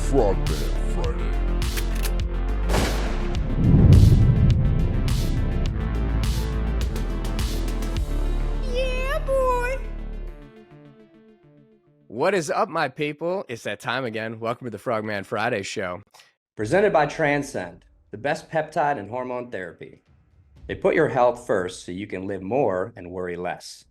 Frogman Friday. Yeah, boy. What is up, my people? It's that time again. Welcome to the Frogman Friday show. Presented by Transcend, the best peptide and hormone therapy. They put your health first so you can live more and worry less.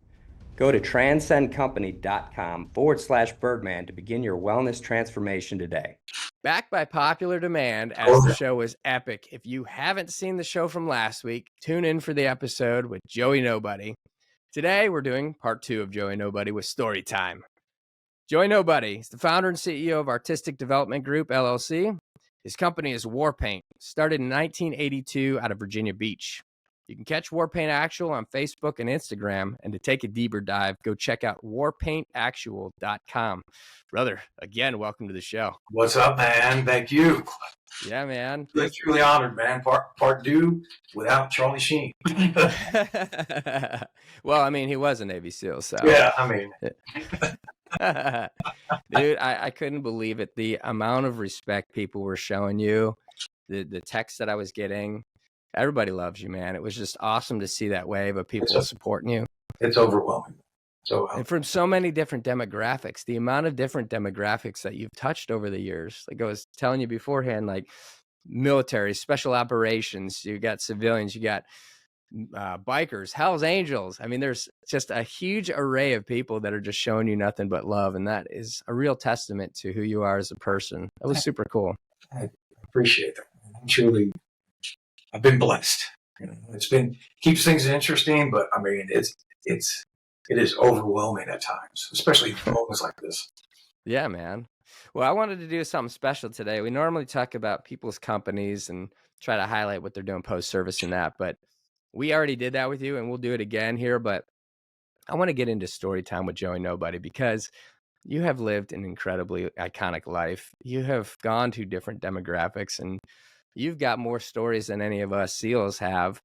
Go to transcendcompany.com/Birdman to begin your wellness transformation today. Back by popular demand, as the show was epic. If you haven't seen the show from last week, tune in for the episode with Joey Nobody. Today, we're doing part 2 of Joey Nobody with Storytime. Joey Nobody is the founder and CEO of Artistic Development Group, LLC. His company is Warpaint, started in 1982 out of Virginia Beach. You can catch Warpaint Actual on Facebook and Instagram, and to take a deeper dive, go check out warpaintactual.com. Brother, again, welcome to the show. What's up, man? Thank you. Yeah, man. I'm truly honored, man. Part 2 without Charlie Sheen. Well, I mean, he was a Navy SEAL, so. Yeah, I mean. Dude, I couldn't believe it. The amount of respect people were showing you, the text that I was getting. Everybody loves you, man. It was just awesome to see that wave of people supporting you. It's overwhelming. And from so many different demographics, the amount of different demographics that you've touched over the years. Like I was telling you beforehand, like military, special operations, you got civilians, you got bikers, Hell's Angels. I mean, there's just a huge array of people that are just showing you nothing but love. And that is a real testament to who you are as a person. That was super cool. I appreciate that. I've been blessed. You know, keeps things interesting, but I mean, it is overwhelming at times, especially in moments like this. Yeah, man. Well, I wanted to do something special today. We normally talk about people's companies and try to highlight what they're doing post-service and that, but we already did that with you, and we'll do it again here. But I want to get into story time with Joey Nobody, because you have lived an incredibly iconic life. You have gone to different demographics, and you've got more stories than any of us SEALs have.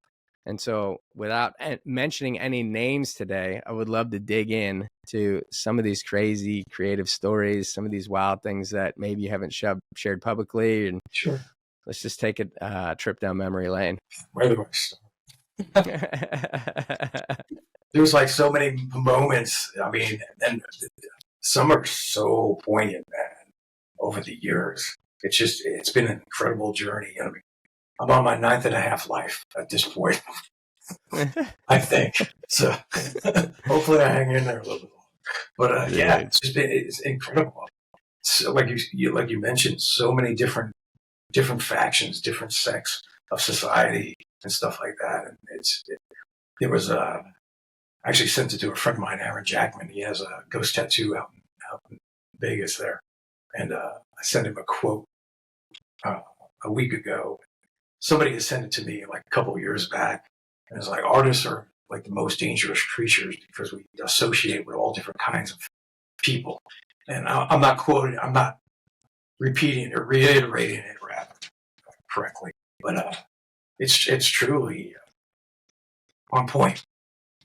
And so without mentioning any names today, I would love to dig in to some of these crazy creative stories, some of these wild things that maybe you haven't shared publicly. And sure, let's just take a trip down memory lane. Where do I start? There's like so many moments. I mean, and some are so poignant, man, over the years. It's been an incredible journey. I mean, I'm on my 9th and a half life at this point, I think. So hopefully I hang in there a little bit longer. But yeah, it's incredible. So like you mentioned, so many different factions, different sects of society and stuff like that. And it was I actually sent it to a friend of mine, Aaron Jackman. He has a ghost tattoo out in Vegas there. And I sent him a quote a week ago. Somebody had sent it to me like a couple of years back. And it's like, artists are like the most dangerous creatures because we associate with all different kinds of people. And I'm not quoting, I'm not repeating or reiterating it rather correctly. But it's truly on point,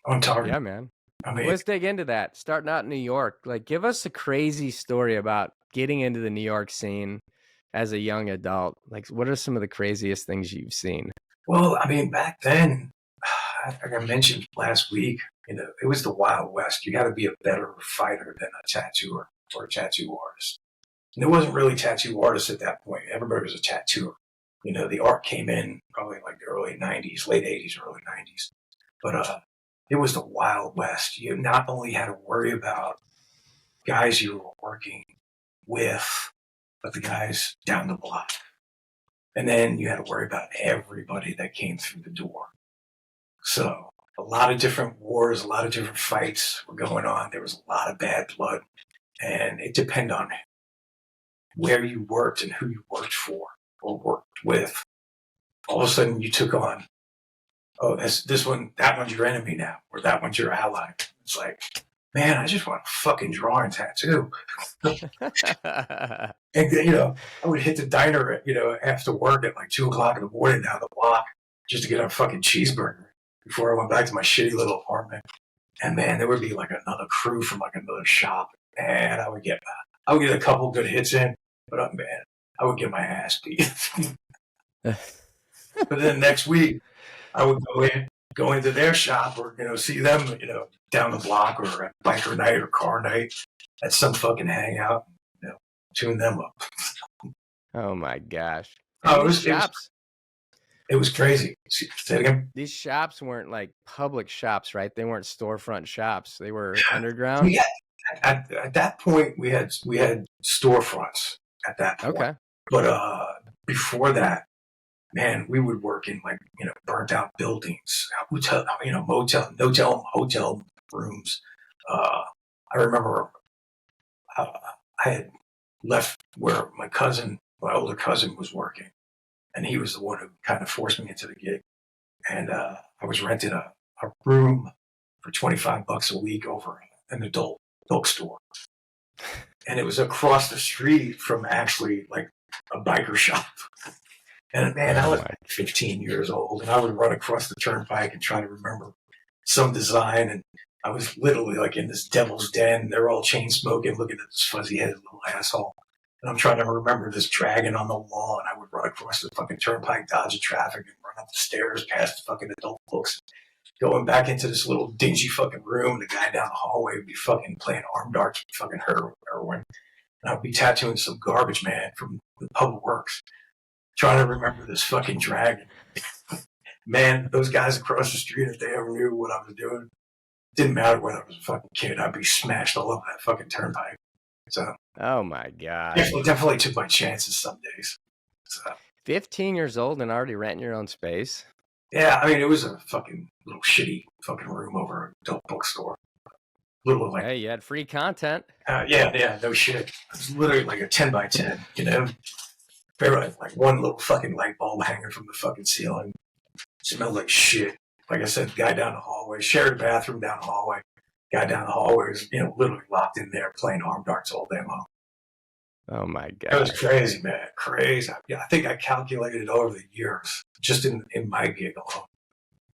on target. Yeah, man. I mean, let's dig into that. Starting out in New York, like give us a crazy story about getting into the New York scene as a young adult. Like, what are some of the craziest things you've seen? Well, I mean, back then, like I mentioned last week, you know, it was the Wild West. You got to be a better fighter than a tattooer or a tattoo artist. And there wasn't really tattoo artists at that point. Everybody was a tattooer. You know, the art came in probably like the early 90s, late 80s, early 90s. But it was the Wild West. You not only had to worry about guys you were working with, but the guys down the block. And then you had to worry about everybody that came through the door. So a lot of different wars, a lot of different fights were going on. There was a lot of bad blood. And it depended on where you worked and who you worked for or worked with. All of a sudden you took on, oh, this one, that one's your enemy now, or that one's your ally. It's like, man, I just want a fucking drawing tattoo. And, you know, I would hit the diner, you know, after work at like 2 o'clock in the morning down the block just to get a fucking cheeseburger before I went back to my shitty little apartment. And man, there would be like another crew from like another shop. And I would get a couple good hits in, but man, I would get my ass beat. But then next week, I would go into their shop or, see them, down the block or at biker night or car night at some fucking hangout, tune them up. Oh my gosh. Oh, it was crazy. Say it again. These shops weren't like public shops, right? They weren't storefront shops. They were underground. Yeah. At that point, we had storefronts at that point. Okay. But before that, man, we would work in like, burnt out buildings, hotel, hotel rooms. I remember I had left where my older cousin was working, and he was the one who kind of forced me into the gig. And I was renting a room for $25 a week over an adult bookstore. And it was across the street from actually like a biker shop. And man, I was 15 years old, and I would run across the turnpike and try to remember some design. And I was literally like in this devil's den. They're all chain smoking, looking at this fuzzy-headed little asshole. And I'm trying to remember this dragon on the wall. And I would run across the fucking turnpike, dodging traffic, and run up the stairs past the fucking adult books, going back into this little dingy fucking room. The guy down the hallway would be fucking playing arm darts with fucking heroin. And I'd be tattooing some garbage man from the public works, trying to remember this fucking dragon. Man, those guys across the street, if they ever knew what I was doing, didn't matter whether I was a fucking kid. I'd be smashed all over that fucking turnpike. So, oh my god, definitely took my chances some days. So, 15 years old and already renting your own space. Yeah, I mean, it was a fucking little shitty fucking room over an adult bookstore. Little like, hey, you had free content. Yeah, no shit. It was literally like a 10 by 10, Very like one little fucking light bulb hanging from the fucking ceiling. Smelled like shit. Like I said, guy down the hallway, shared a bathroom down the hallway. Guy down the hallway was, literally locked in there playing arm darts all day long. Oh my god. It was crazy, man. Crazy. Yeah, I think I calculated over the years, just in my gig alone.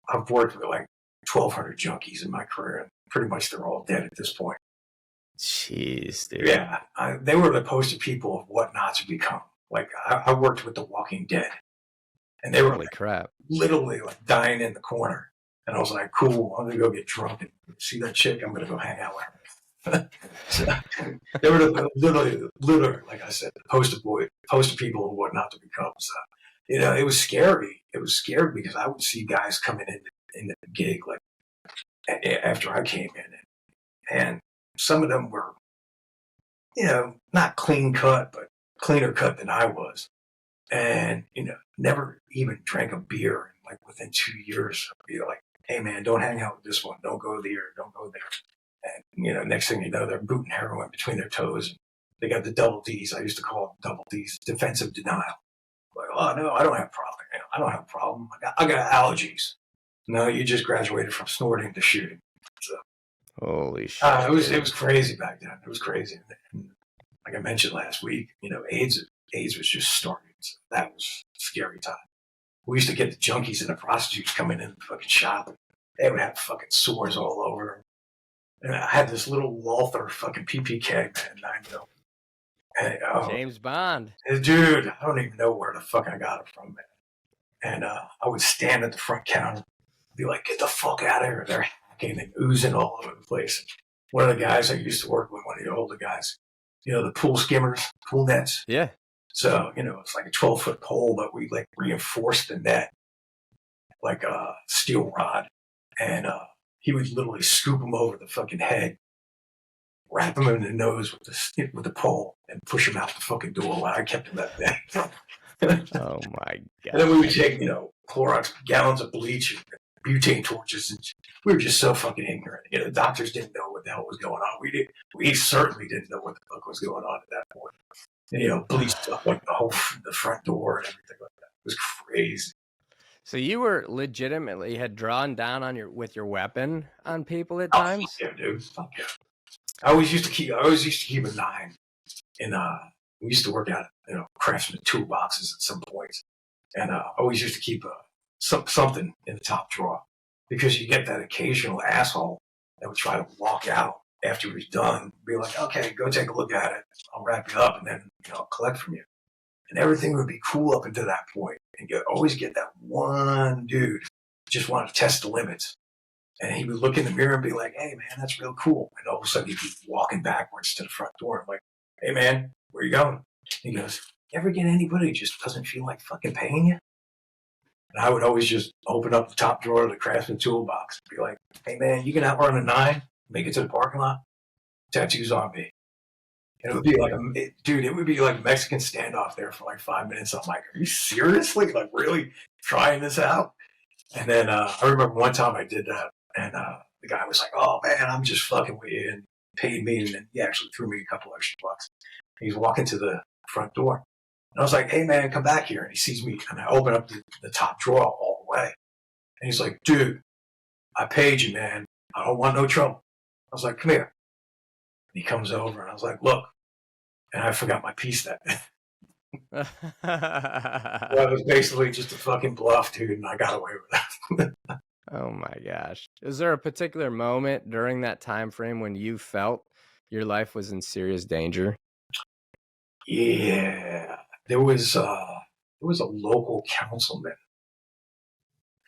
I've worked with like 1,200 junkies in my career, and pretty much they're all dead at this point. Jeez, dude. Yeah, they were the poster people of what not to become. Like, I worked with The Walking Dead, and they were literally like dying in the corner. And I was like, cool, I'm going to go get drunk and see that chick. I'm going to go hang out with her. So, they were literally, like I said, the poster people of what not to become. So, it was scary. It was scary because I would see guys coming in the gig like after I came in. And some of them were, not clean cut, but cleaner cut than I was. And, never even drank a beer. And like within 2 years, I'd be like, hey man, don't hang out with this one. Don't go there. Don't go there. And, next thing you know, they're booting heroin between their toes. They got the double D's. I used to call them double D's, defensive denial. Like, oh no, I don't have a problem. I don't have a problem. I got allergies. No, you just graduated from snorting to shooting. So, holy shit. It was crazy back then. It was crazy. And like I mentioned last week, AIDS was just starting. So that was a scary time. We used to get the junkies and the prostitutes coming in the fucking shop. And they would have fucking sores all over. And I had this little Walther fucking PP keg, man, 9mm. And, James Bond. Dude, I don't even know where the fuck I got it from, man. And I would stand at the front counter, be like, get the fuck out of here. They're hacking and oozing all over the place. One of the guys I used to work with, one of the older guys, the pool skimmers, pool nets. Yeah. So, it's like a 12-foot pole, but we like reinforced the net like a steel rod. And he would literally scoop him over the fucking head, wrap him in the nose with the pole, and push him out the fucking door while I kept him that day. Oh my god. And then we would take, Clorox gallons of bleach and butane torches, and we were just so fucking ignorant. Doctors didn't know what the hell was going on. We certainly didn't know what the fuck was going on at that point. And, bleached up like the front door and everything like that. It was crazy. So you were legitimately had drawn down with your weapon on people at times? Yeah, dude. Fuck yeah. I always used to keep a 9. And we used to work out, craftsman toolboxes at some points. And I always used to keep something in the top drawer, because you get that occasional asshole that would try to walk out after he was done, be like, okay, go take a look at it. I'll wrap you up and then, I'll collect from you. and everything would be cool up until that point. And you always get that one dude who just wanted to test the limits. And he would look in the mirror and be like, hey, man, that's real cool. And all of a sudden he'd be walking backwards to the front door. I'm like, hey, man, where you going? He goes, you ever get anybody who just doesn't feel like fucking paying you? And I would always just open up the top drawer of the Craftsman toolbox and be like, hey, man, you can outrun a 9, make it to the parking lot, tattoos on me. And it would be like, it would be like a Mexican standoff there for like 5 minutes. I'm like, are you seriously like really trying this out? And then I remember one time I did that, and the guy was like, oh, man, I'm just fucking with you, and paid me, and then he actually threw me a couple extra bucks. He's walking to the front door. And I was like, hey, man, come back here. And he sees me, and I open up the top drawer all the way. And he's like, dude, I paid you, man. I don't want no trouble. I was like, come here. And he comes over, and I was like, look. And I forgot my piece that day. That was basically just a fucking bluff, dude, and I got away with that. Oh my gosh. Is there a particular moment during that time frame when you felt your life was in serious danger? Yeah. There was a local councilman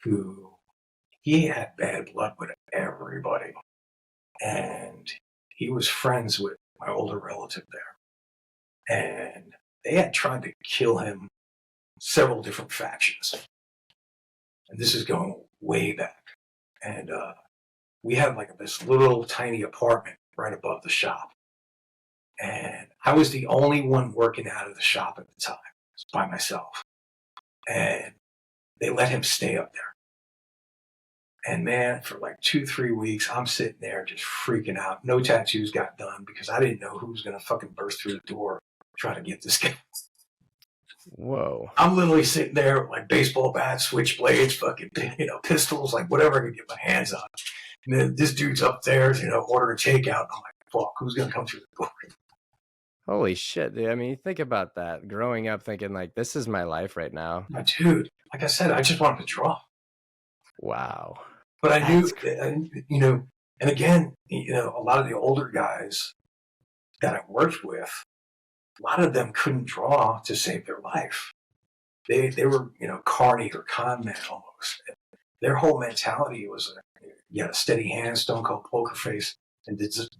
who he had bad blood with everybody. And he was friends with my older relative there. And they had tried to kill him several different factions. And this is going way back. And we had like this little tiny apartment right above the shop. And I was the only one working out of the shop at the time, by myself. And they let him stay up there. And man, for like 2-3 weeks, I'm sitting there just freaking out. No tattoos got done because I didn't know who was going to fucking burst through the door, try to get this guy. Whoa. I'm literally sitting there with like baseball bats, switchblades, fucking, pistols, like whatever I could get my hands on. And then this dude's upstairs, ordering takeout. I'm like, fuck, who's going to come through the door? Holy shit, dude. I mean, think about that. Growing up thinking like, this is my life right now. My dude, like I said, I just wanted to draw. Wow. But I knew, and again, a lot of the older guys that I worked with, a lot of them couldn't draw to save their life. They were, carny or con men almost. Their whole mentality was, you got a steady hand, stone cold poker face, and the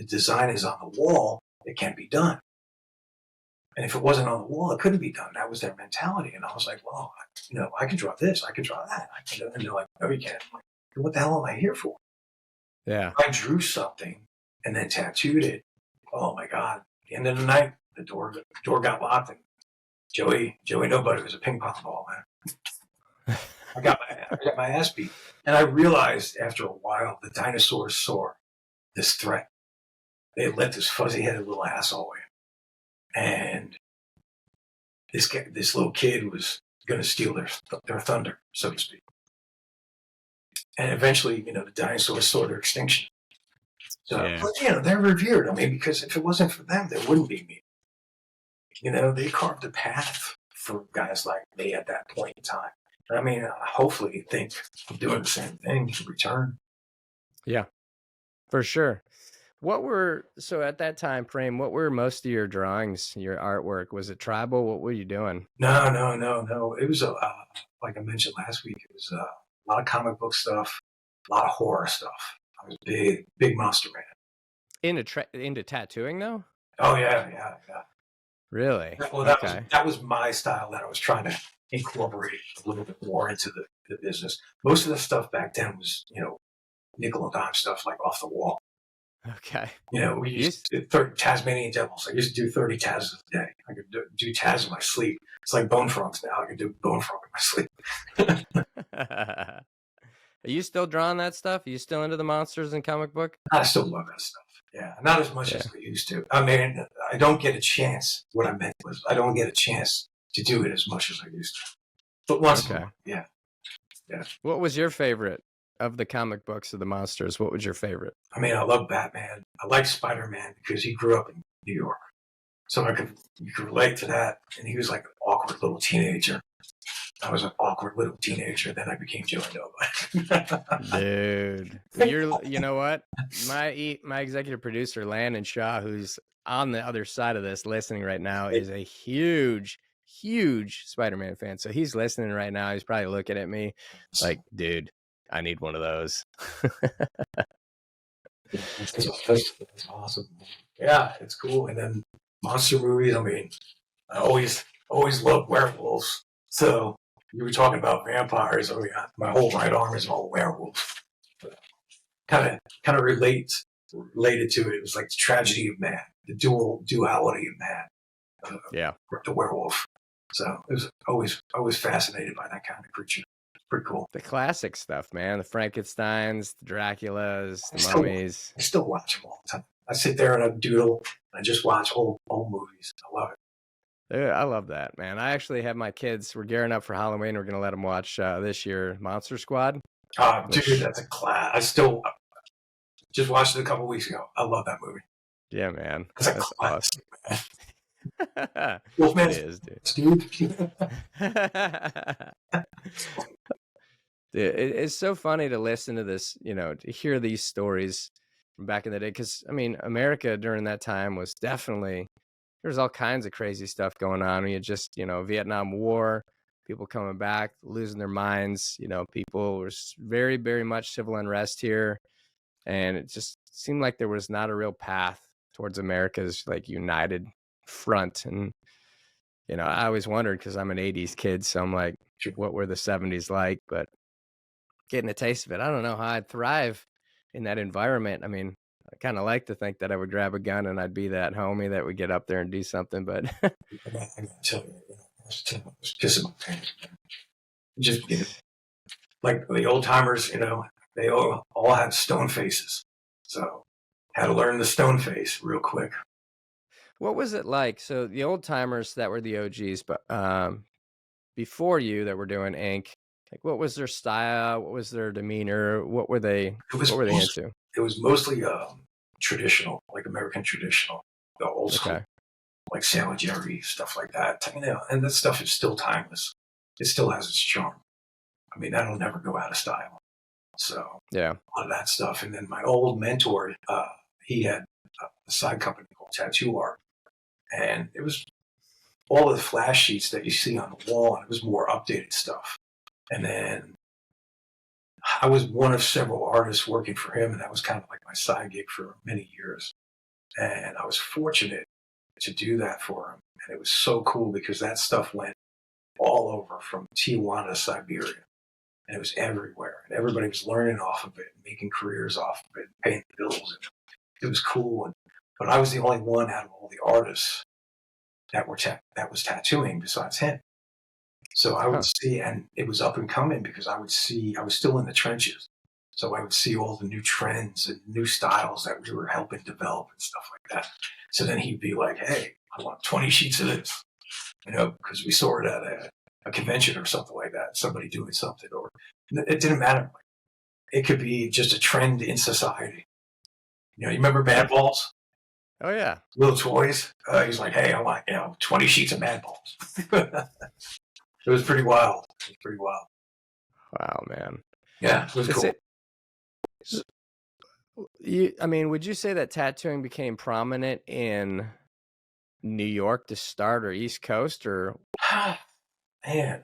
design is on the wall, it can't be done. And if it wasn't on the wall, it couldn't be done. That was their mentality. And I was like, well, I can draw this, I can draw that. And they're like, no, you can't. I'm like, what the hell am I here for? Yeah. I drew something and then tattooed it. Oh my God. At the end of the night, the door got locked, and Joey Nobody was a ping pong ball, man. I got my ass beat. And I realized after a while the dinosaurs saw this threat. They had let this fuzzy-headed little asshole in. And this little kid was going to steal their thunder, so to speak. And eventually, the dinosaurs saw their extinction. So, Yeah. But, they're revered. I mean, because if it wasn't for them, there wouldn't be me. They carved a path for guys like me at that point in time. I mean, hopefully think I'm doing the same thing in return. Yeah, for sure. So at that time frame, what were most of your drawings, your artwork? Was it tribal? What were you doing? No. It was like I mentioned last week. It was a lot of comic book stuff, a lot of horror stuff. I was a big monster man. Into tattooing though? Oh yeah. Really? Well, that was my style that I was trying to incorporate a little bit more into the business. Most of the stuff back then was nickel and dime stuff, like off the wall. Okay. We used to do 30 Tasmanian devils. I used to do 30 Tazs a day. I could do Taz in my sleep. It's like bone frogs now. I can do bone frog in my sleep. Are you still drawing that stuff? Are you still into the monsters and comic book? I still love that stuff. Yeah, not as much as I used to. I mean, I don't get a chance. What I meant was I don't get a chance to do it as much as I used to. But once in a while, yeah. What was your favorite of the comic books of the monsters? What was your favorite? I mean, I love Batman. I like Spider-Man because he grew up in New York. So you could relate to that. And he was like an awkward little teenager. I was an awkward little teenager. Then I became Joe Nova. Dude, you know what? My executive producer, Landon Shaw, who's on the other side of this listening right now, is a huge Spider-Man fan. So he's listening right now. He's probably looking at me like, dude, I need one of those. That's awesome. Yeah, it's cool. And then monster movies. I mean, I always loved werewolves. So you were talking about vampires. I mean, my whole right arm is all werewolves. Kind of related to it. It was like the tragedy of man, the duality of man. Yeah, the werewolf. So it was always fascinated by that kind of creature. Pretty cool. the classic stuff, man. The Frankensteins, the Draculas, the mummies. I still watch them all the time. I sit there and I doodle. And I just watch old movies. I love it. Dude, I love that, man. I actually have my kids. We're gearing up for Halloween. We're gonna let them watch this year Monster Squad. Dude, that's a class. I still just watched it a couple weeks ago. I love that movie. Yeah, man. That's awesome. Wolfman it is, dude. Dude, it's so funny to listen to this, to hear these stories from back in the day. Because, I mean, America during that time was definitely, there's all kinds of crazy stuff going on. We had just, Vietnam War, people coming back, losing their minds. People were very, very much civil unrest here. And it just seemed like there was not a real path towards America's like united front. And I always wondered, because I'm an 80s kid, so I'm like, what were the 70s like? But getting a taste of it, I don't know how I'd thrive in that environment. I mean, I kind of like to think that I would grab a gun and I'd be that homie that would get up there and do something. But I gotta tell you, I was pissing my pants. Just like the old timers, they all had stone faces, so had to learn the stone face real quick. What was it like? So the old timers that were the OGs, but before you that were doing ink, like what was their style? What was their demeanor? What were they into? It was mostly traditional, like American traditional, the old school, like Sailor Jerry, stuff like that. And that stuff is still timeless. It still has its charm. I mean, that'll never go out of style. So yeah, a lot of that stuff. And then my old mentor, he had a side company called Tattoo Art. And it was all of the flash sheets that you see on the wall, and it was more updated stuff. And then I was one of several artists working for him, and that was kind of like my side gig for many years. And I was fortunate to do that for him. And it was so cool because that stuff went all over from Tijuana to Siberia. And it was everywhere. And everybody was learning off of it, making careers off of it, paying the bills. It was cool. But I was the only one out of all the artists that was tattooing besides him. So I would see, and it was up and coming because I was still in the trenches. So I would see all the new trends and new styles that we were helping develop and stuff like that. So then he'd be like, hey, I want 20 sheets of this, because we saw it at a convention or something like that, somebody doing something, or it didn't matter. It could be just a trend in society. You remember Mad Balls? Oh, yeah. Little toys. He's like, hey, I want, 20 sheets of Mad Balls. It was pretty wild. Wow, man. Yeah, it was cool. Would you say that tattooing became prominent in New York to start, or East Coast, or? Man.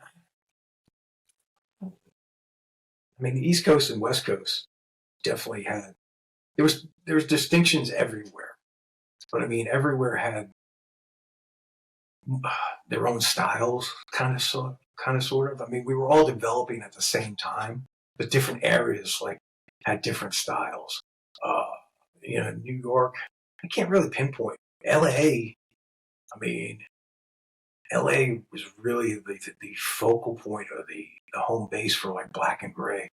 The East Coast and West Coast definitely had, there was distinctions everywhere. But everywhere had their own styles, kind of sort of. We were all developing at the same time, but different areas had different styles. New York, I can't really pinpoint. LA, LA was really the focal point of the home base for black and gray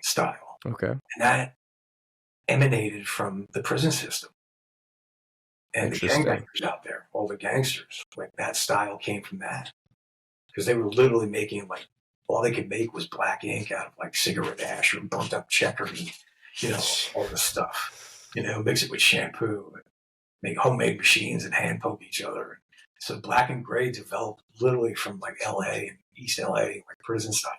style. Okay. And that emanated from the prison system. And the gangbangers out there, all the gangsters, that style came from that. Because they were literally making, all they could make was black ink out of, cigarette ash or burnt up checker and, all this stuff. Mix it with shampoo, and make homemade machines and hand poke each other. So black and gray developed literally from like LA and East LA, like prison style.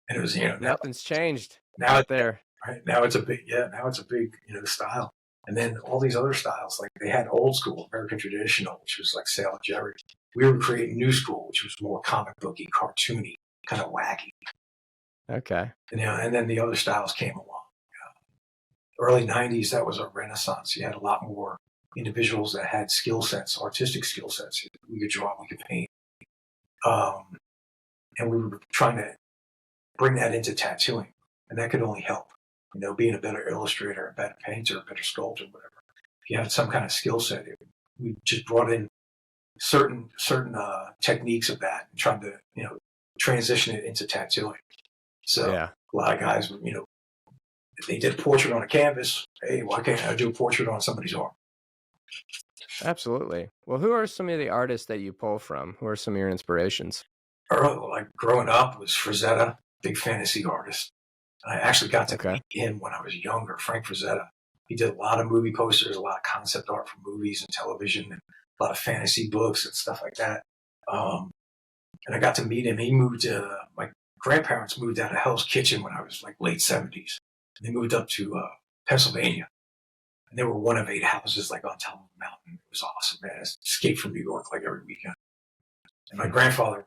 And it was, Nothing's changed now out there. right now it's a big, style. And then all these other styles, like they had old school, American traditional, which was like Sailor Jerry. We were creating new school, which was more comic booky, cartoony, kind of wacky. Okay. And then the other styles came along. Early 90s, that was a renaissance. You had a lot more individuals that had skill sets, artistic skill sets. We could draw, we could paint. And we were trying to bring that into tattooing. And that could only help, being a better illustrator, a better painter, a better sculptor, whatever. If you had some kind of skill set, we just brought in certain techniques of that and tried to, transition it into tattooing. So Yeah. a lot of guys, if they did a portrait on a canvas, hey, why can't I do a portrait on somebody's arm? Absolutely. Well, who are some of the artists that you pull from? Who are some of your inspirations? Like growing up was Frazetta, big fantasy artist. I actually got to meet him when I was younger, Frank Frazetta. He did a lot of movie posters, a lot of concept art for movies and television, and a lot of fantasy books and stuff like that. And I got to meet him. He moved my grandparents moved out of Hell's Kitchen when I was like late 70s. They moved up to Pennsylvania. And they were one of 8 houses like on top of a mountain. It was awesome, man. I escaped from New York like every weekend. And my grandfather,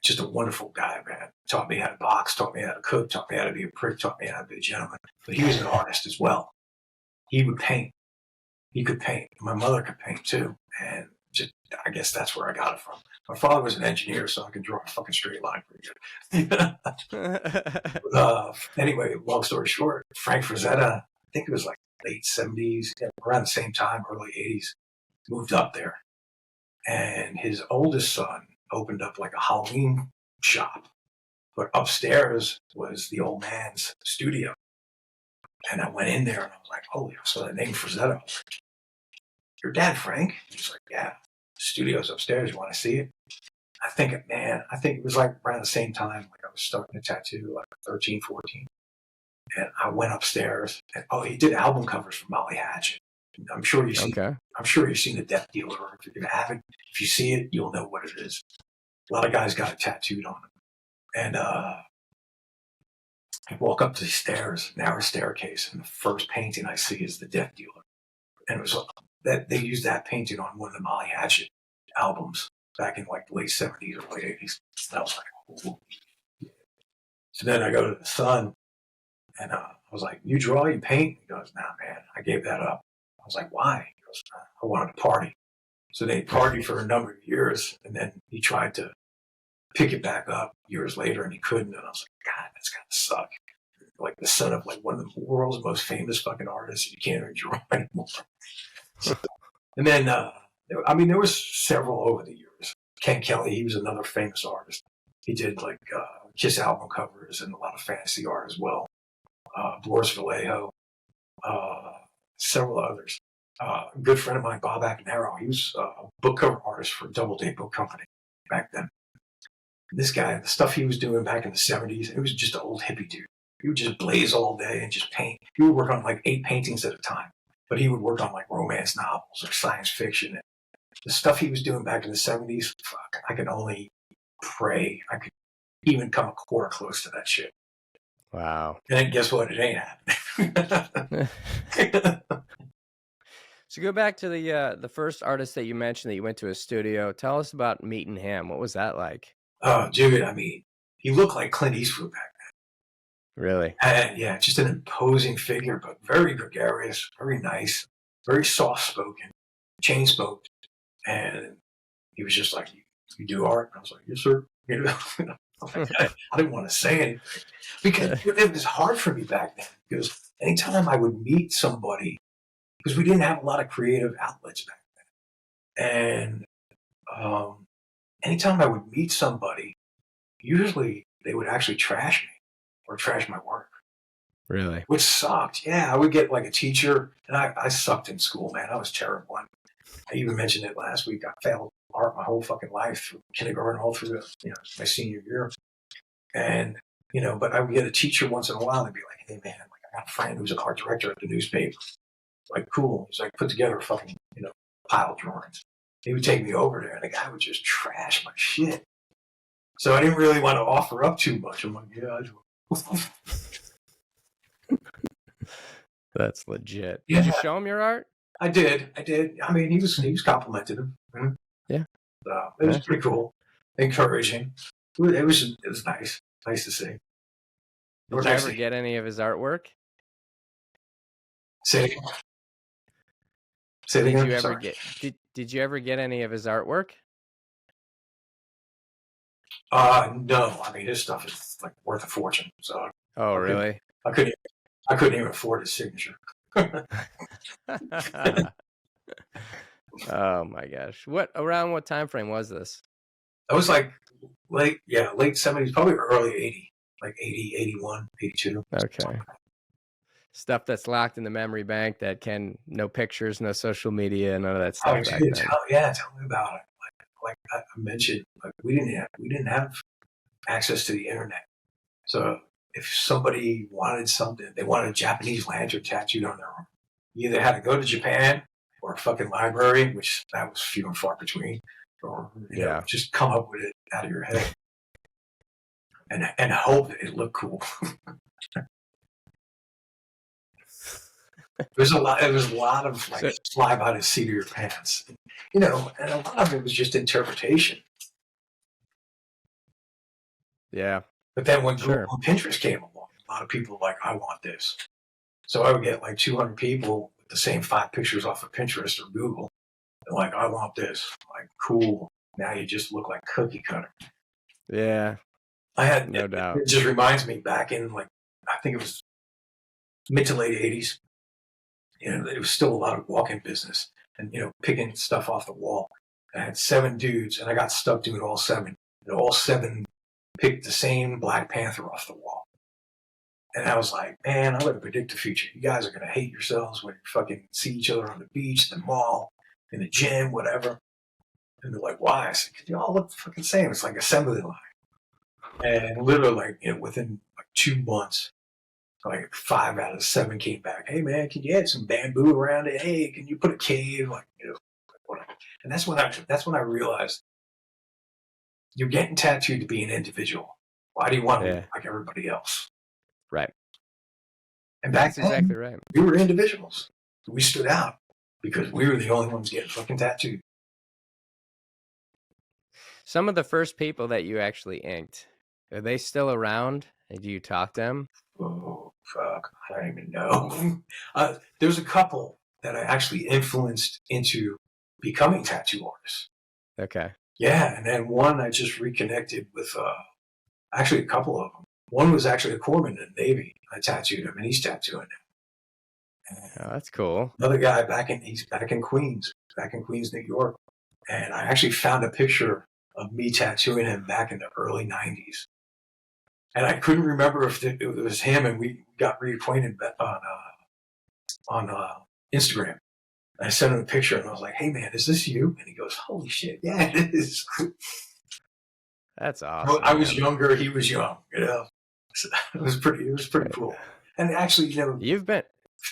just a wonderful guy, man. Taught me how to box, taught me how to cook, taught me how to be a prick, taught me how to be a gentleman. But he was an artist as well. He would paint. He could paint. My mother could paint too. And I guess that's where I got it from. My father was an engineer, so I could draw a fucking straight line pretty good. Anyway, long story short, Frank Frazetta, I think it was like late 70s, around the same time, early 80s, moved up there. And his oldest son opened up like a Halloween shop. But upstairs was the old man's studio. And I went in there and I was like, holy, I saw the name Frazetta. Your dad, Frank? He's like, yeah, the studio's upstairs. You want to see it? I think it was like around the same time, like I was starting to tattoo, like 13, 14. And I went upstairs and he did album covers for Molly Hatchet. I'm sure you've seen The Death Dealer. If you haven't, if you see it, you'll know what it is. A lot of guys got it tattooed on them. And I walk up the stairs, narrow staircase, and the first painting I see is The Death Dealer. And it was that they used that painting on one of the Molly Hatchet albums back in like the late 70s or late 80s. And I was like, oh. So then I go to the son, and I was like, you draw, you paint? He goes, nah, man, I gave that up. I was like, why? He goes, I wanted to party. So they partied for a number of years, and then he tried to pick it back up years later, and he couldn't. And I was like, God, that's gotta suck. Like the son of like one of the world's most famous fucking artists, you can't even draw anymore. And then, there was several over the years. Ken Kelly, he was another famous artist. He did like Kiss album covers and a lot of fantasy art as well. Boris Vallejo, several others. A good friend of mine, Bob Acanaro, he was a book cover artist for Doubleday Book Company back then. And this guy, the stuff he was doing back in the 70s, it was just an old hippie dude. He would just blaze all day and just paint. He would work on like 8 paintings at a time, but he would work on like romance novels or science fiction. And the stuff he was doing back in the 70s, fuck, I can only pray I could even come a quarter close to that shit. Wow. And guess what? It ain't happening. So go back to the first artist that you mentioned that you went to a studio. Tell us about meeting him. What was that like? Oh, dude, he looked like Clint Eastwood back then. Really? And, yeah, just an imposing figure, but very gregarious, very nice, very soft-spoken, chain-smoked. And he was just like, you do art? And I was like, yes, sir. I didn't want to say anything because it was hard for me back then, because anytime I would meet somebody, because we didn't have a lot of creative outlets back then. And anytime I would meet somebody, usually they would actually trash me or trash my work. Really? Which sucked. Yeah, I would get like a teacher, and I sucked in school, man. I was terrible. I even mentioned it last week. I failed art my whole fucking life, through kindergarten all through my senior year. And, but I would get a teacher once in a while and be like, hey, man, like I got a friend who's an art director at the newspaper. Like, cool. He's like, put together a fucking, pile of drawings. He would take me over there, and the guy would just trash my shit. So I didn't really want to offer up too much. I'm like, yeah, I do. That's legit. Yeah. Did you show him your art? I did. I mean, he was complimented him. Yeah. So it was pretty cool, encouraging. It was nice to see. Did you ever get any of his artwork? Say it again. Did you ever get any of his artwork? No. I mean, his stuff is like worth a fortune. So. Oh, really? I couldn't even afford his signature. Oh my gosh! Around what time frame was this? I was like late 70s, probably early 80, like 80, 81, 82. Okay. Stuff that's locked in the memory bank that no pictures, no social media, none of that stuff. Oh, dude, tell me about it. Like I mentioned, like we didn't have access to the internet. So if somebody wanted something, they wanted a Japanese lantern tattooed on their arm, you either had to go to Japan or a fucking library, which that was few and far between, or you know, just come up with it out of your head and hope that it looked cool. It was a lot of like fly by the seat of your pants, you know, and a lot of it was just interpretation. Yeah. But then when Pinterest came along, a lot of people were like, I want this. So I would get like 200 people with the same 5 pictures off of Pinterest or Google. And like, I want this. I'm like, cool. Now you just look like cookie cutter. Yeah. No doubt. It just reminds me back in like, I think it was mid to late 80s. You know, it was still a lot of walk-in business and, you know, picking stuff off the wall. I had 7 dudes and I got stuck doing all 7. And all 7 picked the same Black Panther off the wall. And I was like, man, I'm going to predict the future. You guys are going to hate yourselves when you fucking see each other on the beach, the mall, in the gym, whatever. And they're like, why? I said, because you all look the fucking same. It's like assembly line. And literally, like, you know, within like 2 months, like 5 out of the 7 came back. Hey, man, can you add some bamboo around it? Hey, can you put a cave? Like, you know, whatever. And that's when I realized you're getting tattooed to be an individual. Why do you want to look like everybody else? Right. And back then, exactly right. We were individuals. We stood out because we were the only ones getting fucking tattooed. Some of the first people that you actually inked, are they still around? And do you talk to them? Oh, fuck. I don't even know. There's a couple that I actually influenced into becoming tattoo artists. Okay. Yeah, and then one I just reconnected with, actually a couple of them. One was actually a corpsman in the Navy. I tattooed him, and he's tattooing him. Oh, that's cool. Another guy he's back in Queens, New York. And I actually found a picture of me tattooing him back in the early 90s. And I couldn't remember if it was him, and we got reacquainted on Instagram. And I sent him a picture, and I was like, hey, man, is this you? And he goes, holy shit, yeah, it is. That's awesome. I was younger, he was young, you know. So it was pretty cool. And actually, you know, you've been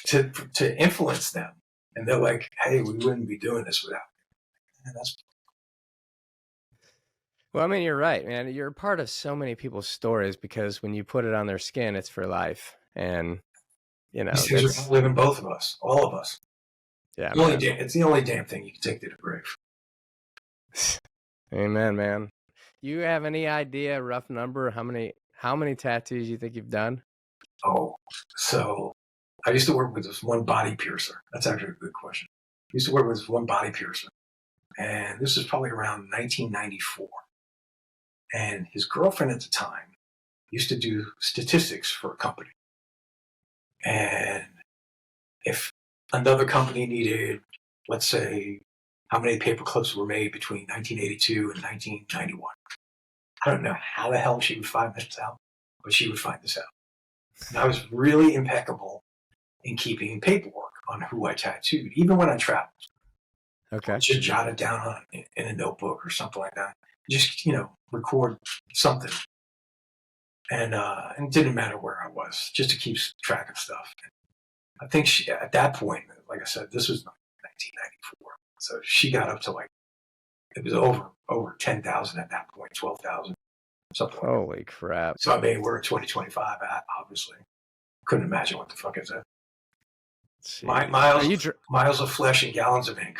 to influence them, and they're like, hey, we wouldn't be doing this without you. And that's. Well, I mean, you're right, man. You're a part of so many people's stories because when you put it on their skin, it's for life. And, you know, these things are going to live in both of us, all of us. Yeah. It's the only damn thing you can take to the grave. Amen, man. You have any idea, rough number, how many tattoos you think you've done? Oh, so I used to work with this one body piercer. That's actually a good question. I used to work with this one body piercer. And this is probably around 1994. And his girlfriend at the time used to do statistics for a company. And if another company needed, let's say, how many paper clips were made between 1982 and 1991. I don't know how the hell she would find this out, but she would find this out. And I was really impeccable in keeping paperwork on who I tattooed, even when I traveled. Okay. Just jot it down in a notebook or something like that. Just, you know, record something. And it didn't matter where I was, just to keep track of stuff. I think at that point, like I said, this was 1994. So she got up to like it was over 10,000 at that point, 12,000, something like that. Holy crap. So I mean, we're at 2025, obviously. Couldn't imagine what the fuck is that. Miles of flesh and gallons of ink.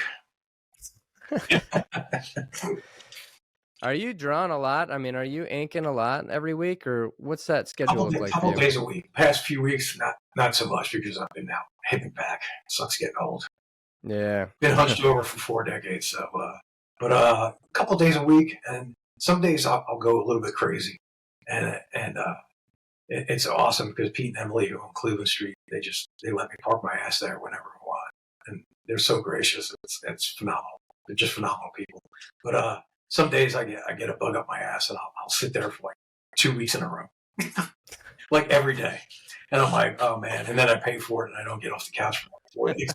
Are you drawing a lot? I mean, are you inking a lot every week, or what's that schedule look like? Couple days a week. Past few weeks, not so much because I've been now hitting back. It sucks getting old. Yeah. Been hunched over for 4 decades. So, but a couple days a week, and some days I'll go a little bit crazy, and it's awesome because Pete and Emily on Cleveland Street, they let me park my ass there whenever I want, and they're so gracious. It's phenomenal. They're just phenomenal people. But some days I get a bug up my ass, and I'll sit there for like 2 weeks in a row, like every day, and I'm like, oh man, and then I pay for it, and I don't get off the couch for like 4 days.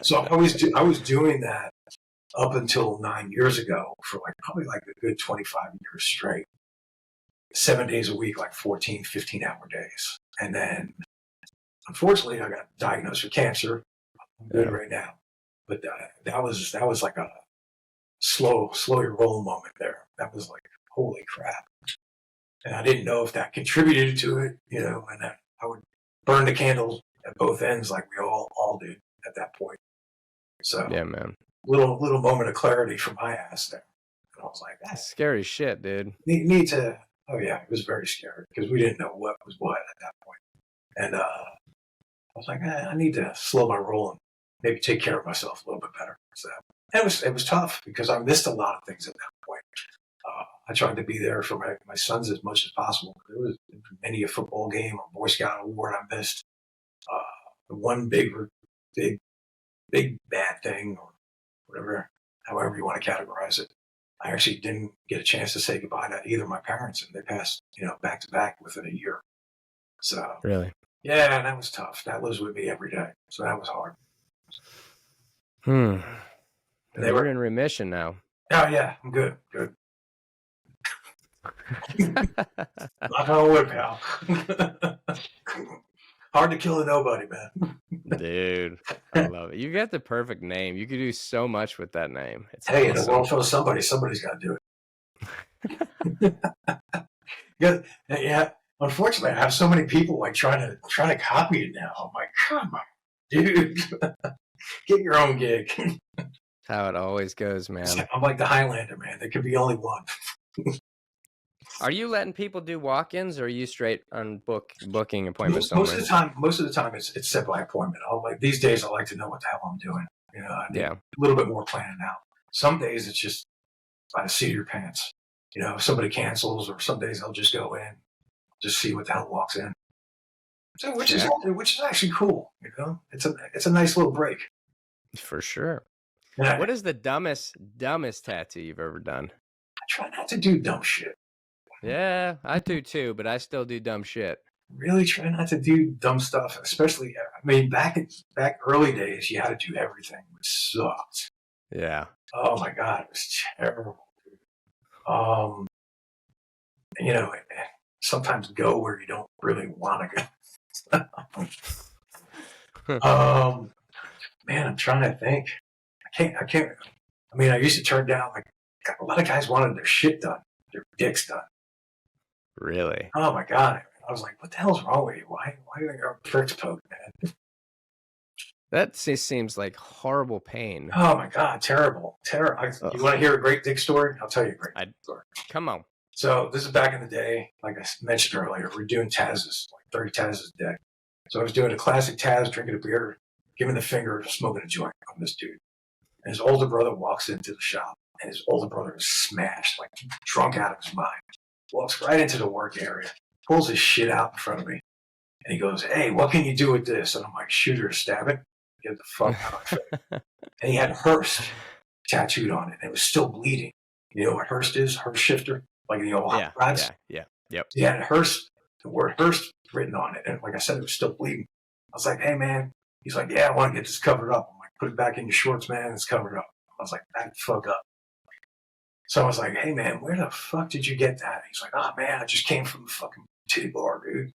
So I was doing that up until 9 years ago for probably a good 25 years straight. 7 days a week, like 14, 15-hour days. And then, unfortunately, I got diagnosed with cancer. I'm good right now. But that was like a slow your roll moment there. That was like, holy crap. And I didn't know if that contributed to it, and I would burn the candles at both ends like we all did at that point. So, yeah, man. Little moment of clarity from my ass there. And I was like, that's scary shit, dude. Need to. Oh yeah, it was very scary because we didn't know what was what at that point. And I was like, I need to slow my roll and maybe take care of myself a little bit better. So it was tough because I missed a lot of things at that point. I tried to be there for my sons as much as possible. There was many a football game or Boy Scout award I missed. The one big bad thing or whatever, however you want to categorize it. I actually didn't get a chance to say goodbye to either of my parents, and they passed, back to back within a year. So really, yeah, that was tough. That lives with me every day, so that was hard. And they were in remission now. Oh yeah, I'm good. Knock on wood, pal. Hard to kill a nobody, man. Dude, I love it. You got the perfect name. You could do so much with that name. It's awesome. Awesome. The world for somebody. Somebody's got to do it. Yeah. Unfortunately, I have so many people trying to copy it now. I'm like, come on, dude, get your own gig. That's how it always goes, man. I'm like the Highlander, man. There could be only one. Are you letting people do walk-ins, or are you straight on booking appointments? Most of the time, it's set by appointment. These days, I like to know what the hell I'm doing. I need a little bit more planning out. Some days it's just by the seat of your pants. If somebody cancels, or some days I'll just go in, just see what the hell walks in. So which is actually cool. It's a nice little break. For sure. Yeah. What is the dumbest tattoo you've ever done? I try not to do dumb shit. Yeah, I do too, but I still do dumb shit. Really try not to do dumb stuff, especially, back early days, you had to do everything, which sucked. Yeah. Oh my God, it was terrible. Sometimes go where you don't really want to go. Man, I'm trying to think. I can't. I used to turn down, a lot of guys wanted their shit done, their dicks done. Really? Oh my God. I was like, what the hell's wrong with you? Why do they got pricks poked, man? That just seems like horrible pain. Oh my God, terrible. You want to hear a great dick story? I'll tell you a great story. Come on. So this is back in the day, like I mentioned earlier, we're doing Taz's, 30 Taz's a day. So I was doing a classic Taz, drinking a beer, giving the finger, smoking a joint on this dude. And his older brother walks into the shop, and his older brother is smashed, drunk out of his mind. Walks right into the work area, pulls his shit out in front of me, and he goes, "Hey, what can you do with this?" And I'm like, "Shoot her, stab it, get the fuck out of it." And he had Hearst tattooed on it, and it was still bleeding. You know what Hearst is? Hearst shifter, like the old hot rods. Yeah. Yep. He had the word Hearst written on it, and like I said, it was still bleeding. I was like, "Hey, man." He's like, "Yeah, I want to get this covered up." I'm like, "Put it back in your shorts, man. It's covered up." I was like, "Back the fuck up." So I was like, "Hey, man, where the fuck did you get that?" He's like, "Oh, man, I just came from the fucking titty bar, dude.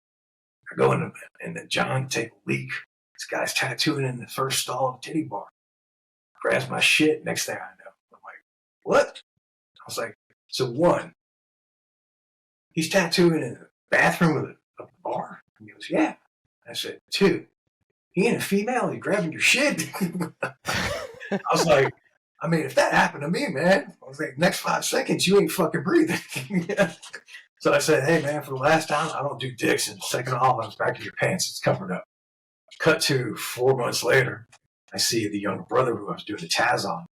I go in the John, take a leak. This guy's tattooing in the first stall of the titty bar. Grabs my shit. Next thing I know, I'm like, what? I was like, so one, he's tattooing in the bathroom of a bar? And he goes, yeah. I said, two, he ain't a female, he's grabbing your shit. I was like, I mean, if that happened to me, man, I was like, next 5 seconds, you ain't fucking breathing. So I said, hey, man, for the last time, I don't do dicks. And second of all, on the back of your pants, it's covered up. Cut to 4 months later, I see the younger brother who I was doing the Taz on,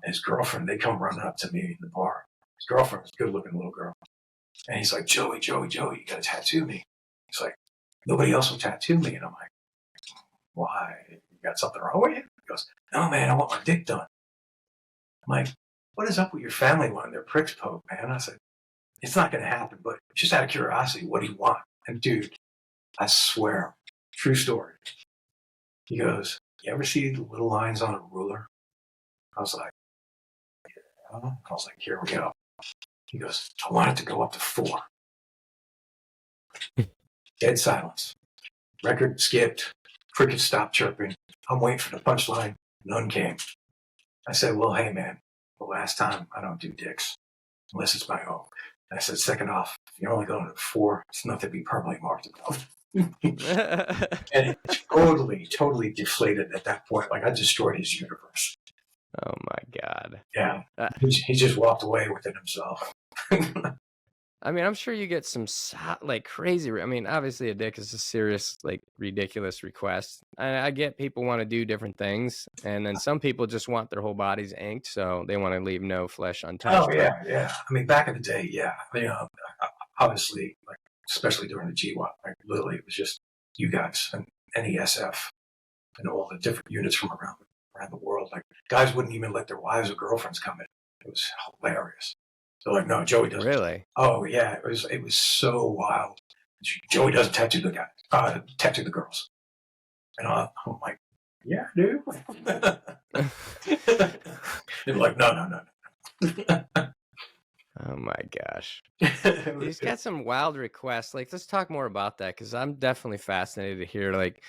and his girlfriend, they come running up to me in the bar. His girlfriend was a good-looking little girl. And he's like, Joey, you got to tattoo me. He's like, nobody else will tattoo me. And I'm like, why? You got something wrong with you? He goes, no, man, I want my dick done. I'm like, what is up with your family wanting their pricks poked, man? I said, it's not going to happen, but just out of curiosity, what do you want? And dude, I swear, true story. He goes, you ever see the little lines on a ruler? I was like, yeah. I was like, here we go. He goes, I want it to go up to 4. Dead silence. Record skipped. Crickets stopped chirping. I'm waiting for the punchline. None came. I said, well, hey, man, the last time I don't do dicks unless it's my own. And I said, second off, if you're only going to 4, it's not to be permanently marked above. And it totally deflated at that point. Like I destroyed his universe. Oh my God. Yeah. He just walked away within himself. I mean, I'm sure you get some like crazy. I mean, obviously a dick is a serious, like ridiculous request. I get people want to do different things. And then some people just want their whole bodies inked. So they want to leave no flesh untouched. Oh, yeah. I mean, back in the day, yeah. You know, obviously, like, especially during the GWAT, like literally it was just you guys and NESF and all the different units from around the world. Like guys wouldn't even let their wives or girlfriends come in. It was hilarious. So like, no, Joey doesn't. Really? Oh yeah, it was so wild. Joey doesn't tattoo the guys, tattoo the girls. And I'm like, yeah, dude. They're like, no. Oh my gosh. He's got some wild requests. Like, let's talk more about that because I'm definitely fascinated to hear. Like,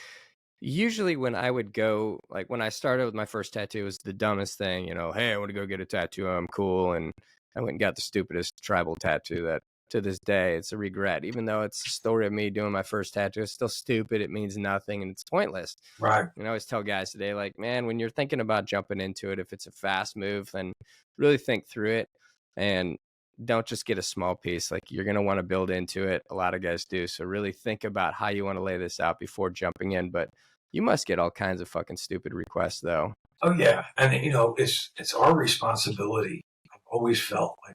usually when I would go, like when I started with my first tattoo, it was the dumbest thing, you know, hey, I want to go get a tattoo. I'm cool. And I went and got the stupidest tribal tattoo that to this day, it's a regret. Even though it's a story of me doing my first tattoo, it's still stupid. It means nothing and it's pointless. Right. And I always tell guys today, like, man, when you're thinking about jumping into it, if it's a fast move, then really think through it and don't just get a small piece. Like you're going to want to build into it. A lot of guys do. So really think about how you want to lay this out before jumping in. But you must get all kinds of fucking stupid requests though. Oh yeah. And you know, it's our responsibility. I've always felt like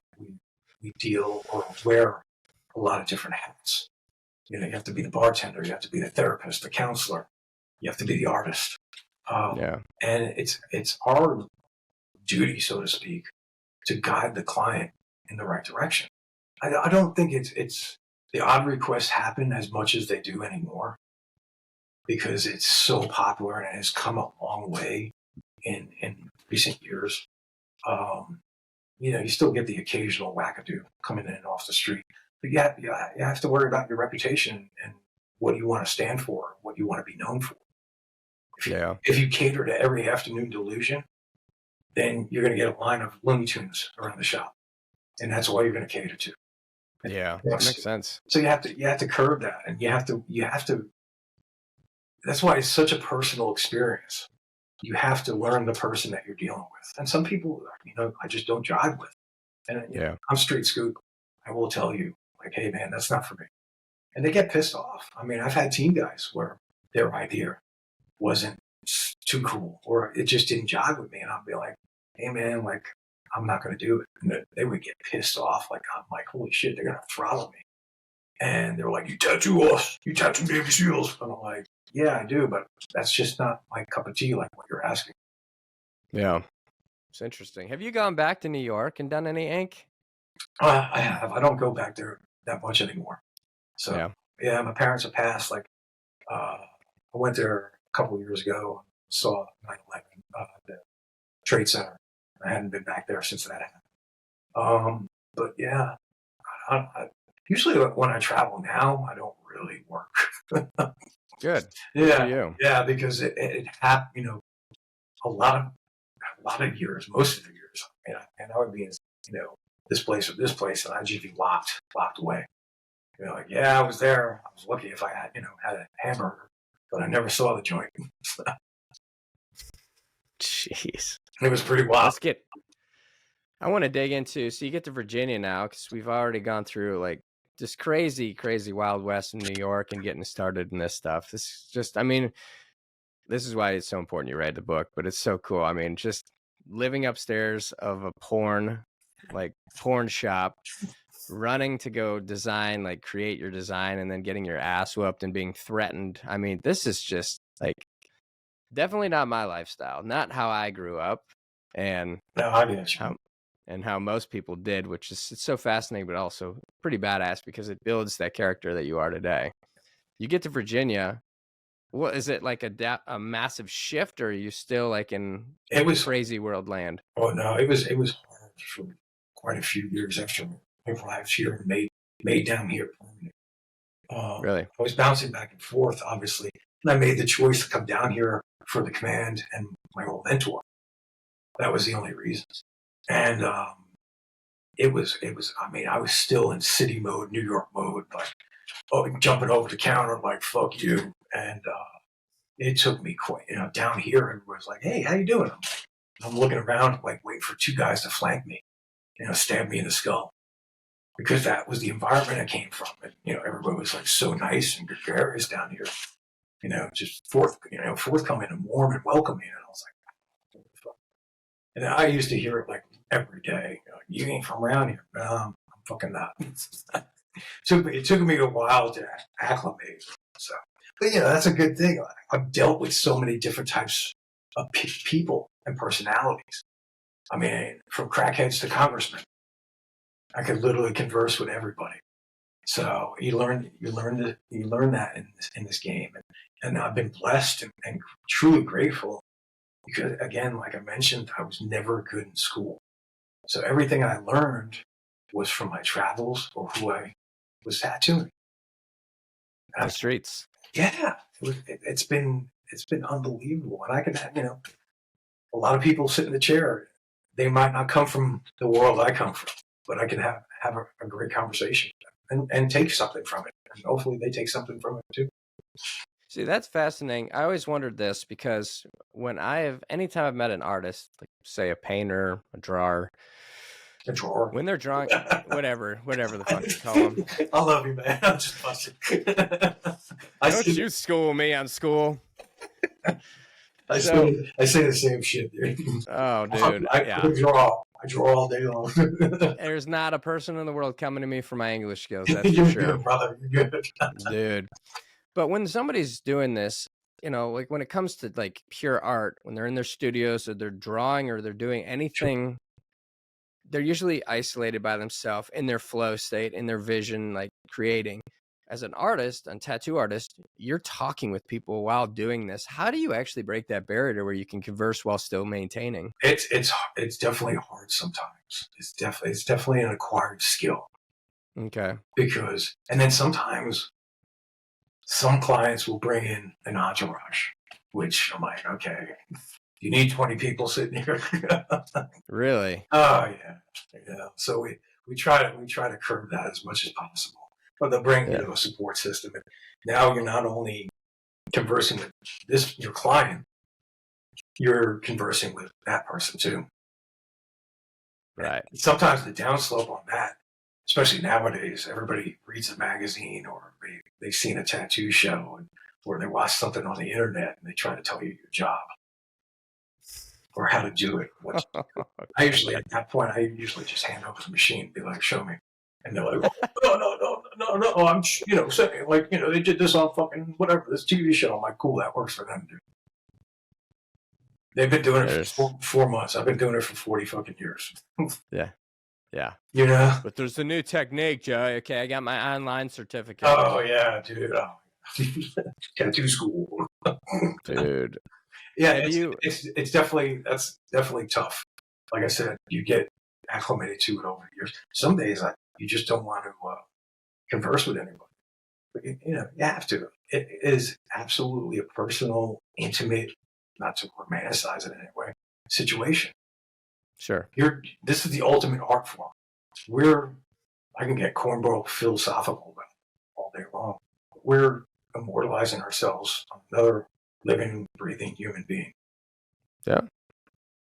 we deal or wear a lot of different hats. You know, you have to be the bartender, you have to be the therapist, the counselor, you have to be the artist. And it's our duty, so to speak, to guide the client in the right direction. I don't think it's the odd requests happen as much as they do anymore because it's so popular and has come a long way in recent years. You know, you still get the occasional wackadoo coming in off the street, but you have to worry about your reputation and what you want to stand for, what you want to be known for. If you cater to every afternoon delusion, then you're going to get a line of Looney Tunes around the shop, and that's all you're going to cater to. Yeah, that makes sense. So you have to curb that, and you have to. That's why it's such a personal experience. You have to learn the person that you're dealing with, and some people, you know, I just don't jive with. And you know, I'm straight scoop. I will tell you, like, hey man, that's not for me, and they get pissed off. I mean, I've had team guys where their idea wasn't too cool, or it just didn't jive with me, and I'll be like, hey man, like, I'm not going to do it. And they would get pissed off. Like, I'm like, holy shit, they're going to throttle me. And they're like, you tattoo us. You tattoo Navy SEALs. And I'm like, yeah, I do, but that's just not my cup of tea, like what you're asking. Yeah. It's interesting. Have you gone back to New York and done any ink? I have. I don't go back there that much anymore. So, yeah, my parents have passed. Like, I went there a couple of years ago, saw 9/11, the Trade Center. I hadn't been back there since that happened. But yeah, I usually when I travel now, I don't really work. Good. Yeah, because it happened. You know, a lot of years, most of the years, years. And I would be in, this place or this place, and I'd just be locked away. Like, yeah, I was there. I was lucky if I had, had a hamburger, but I never saw the joint. Jeez. It was pretty wild. I want to dig into, so you get to Virginia now, because we've already gone through like this crazy Wild West in New York and getting started in this stuff. This is just, this is why it's so important you write the book, but it's so cool. Just living upstairs of a porn shop, running to go design, like create your design, and then getting your ass whooped and being threatened. This is just like definitely not my lifestyle, not how I grew up, and No, I didn't. And how most people did, which is, it's so fascinating, but also pretty badass because it builds that character that you are today. You get to Virginia. What is it like a massive shift, or are you still like in crazy world land? Oh no, it was hard for quite a few years after my arrived here and made down here permanent. Really? I was bouncing back and forth, obviously, and I made the choice to come down here for the command and my old mentor. That was the only reason. And it was. I was still in city mode, New York mode, like jumping over the counter, like fuck you. And it took me quite, down here. Everyone's like, "Hey, how you doing?" I'm looking around, like waiting for two guys to flank me, stab me in the skull, because that was the environment I came from. And everybody was like so nice and gregarious down here, just forthcoming and warm and welcoming. And I was like, what the fuck? And I used to hear it like every day. You ain't from around here. No, I'm fucking not. It took me a while to acclimate. So, but that's a good thing. I've dealt with so many different types of people and personalities. From crackheads to congressmen, I could literally converse with everybody. So you learn that in this game, and I've been blessed and truly grateful because, again, like I mentioned, I was never good in school. So everything I learned was from my travels or who I was tattooing. The streets. Yeah, it's been unbelievable, and I can a lot of people sit in the chair. They might not come from the world I come from, but I can have a great conversation and take something from it, and hopefully they take something from it too. See, that's fascinating. I always wondered this because anytime I've met an artist, like say a painter, a drawer, when they're drawing, whatever the fuck you call them. I love you, man. I'm just busting. Don't you school me on school. I say the same shit, dude. Oh, dude. I draw all day long. There's not a person in the world coming to me for my English skills. That's You're for sure. good, brother. You're good. Dude. But when somebody's doing this, like when it comes to like pure art, when they're in their studios or they're drawing or they're doing anything, they're usually isolated by themselves in their flow state, in their vision, like creating. As an artist, a tattoo artist, you're talking with people while doing this. How do you actually break that barrier where you can converse while still maintaining? It's definitely hard sometimes. It's definitely an acquired skill. Okay. And then sometimes some clients will bring in an entourage, which I'm like, okay, you need 20 people sitting here. Really? Oh yeah. So we try to curb that as much as possible. But they'll bring a support system. And now you're not only conversing with your client, you're conversing with that person too. Right. And sometimes the downslope on that, especially nowadays, everybody reads a magazine or they've seen a tattoo show or they watch something on the internet and they try to tell you your job or how to do it. At that point, I usually just hand over the machine and be like, show me. And they're like, no, I'm, saying, like, they did this on fucking whatever, this TV show. I'm like, cool, that works for them, dude. They've been doing it for 4 months. I've been doing it for 40 fucking years. Yeah. But there's a new technique, Joe. Okay, I got my online certificate. Oh, yeah, dude. Tattoo school. Dude. Yeah, that's definitely tough. Like I said, you get acclimated to it over the years. Some days you just don't want to converse with anybody. But, you have to. It is absolutely a personal, intimate, not to romanticize it in any way, situation. Sure. This is the ultimate art form. I can get cornball philosophical about it all day long. We're immortalizing ourselves on another living, breathing human being. Yeah.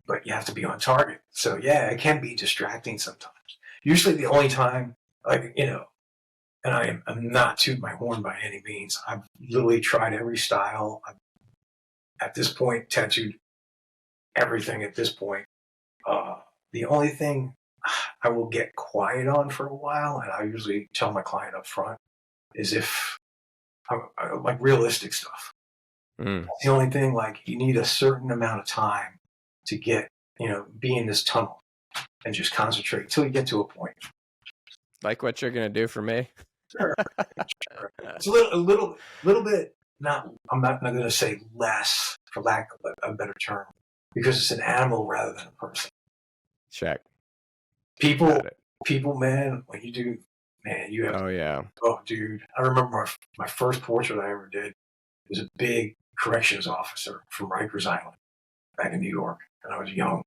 But you have to be on target. So yeah, it can be distracting sometimes. Usually the only time, like, and I'm not tooting my horn by any means. I've literally tried every style. I've, at this point, tattooed everything at this point. The only thing I will get quiet on for a while, and I usually tell my client up front, is if I like realistic stuff. Mm. The only thing, like, you need a certain amount of time to get, be in this tunnel and just concentrate until you get to a point. Like what you're going to do for me? Sure. It's a little bit, I'm not going to say less, for lack of a better term, because it's an animal rather than a person. Check. People, man, when you do, man, you have. Oh yeah. Oh, dude, I remember my first portrait I ever did was a big corrections officer from Rikers Island back in New York, and I was young.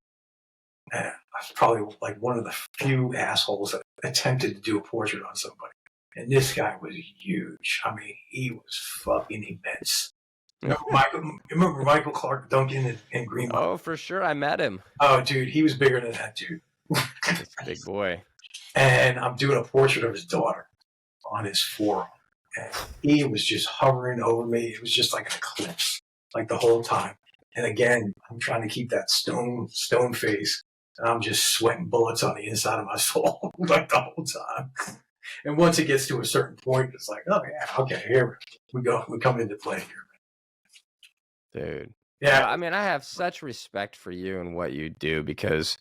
And I was probably like one of the few assholes that attempted to do a portrait on somebody. And this guy was huge. I mean, he was fucking immense. Remember Michael Clark Duncan in Green Mile? Oh, for sure. I met him. Oh, dude, he was bigger than that dude. He's a big boy. And I'm doing a portrait of his daughter on his forearm. And he was just hovering over me. It was just like an eclipse, like the whole time. And again, I'm trying to keep that stone face. And I'm just sweating bullets on the inside of my soul like the whole time. And once it gets to a certain point, it's like, oh yeah, okay, here we go. We come into play here. Dude. Yeah. Well, I mean, I have such respect for you and what you do because,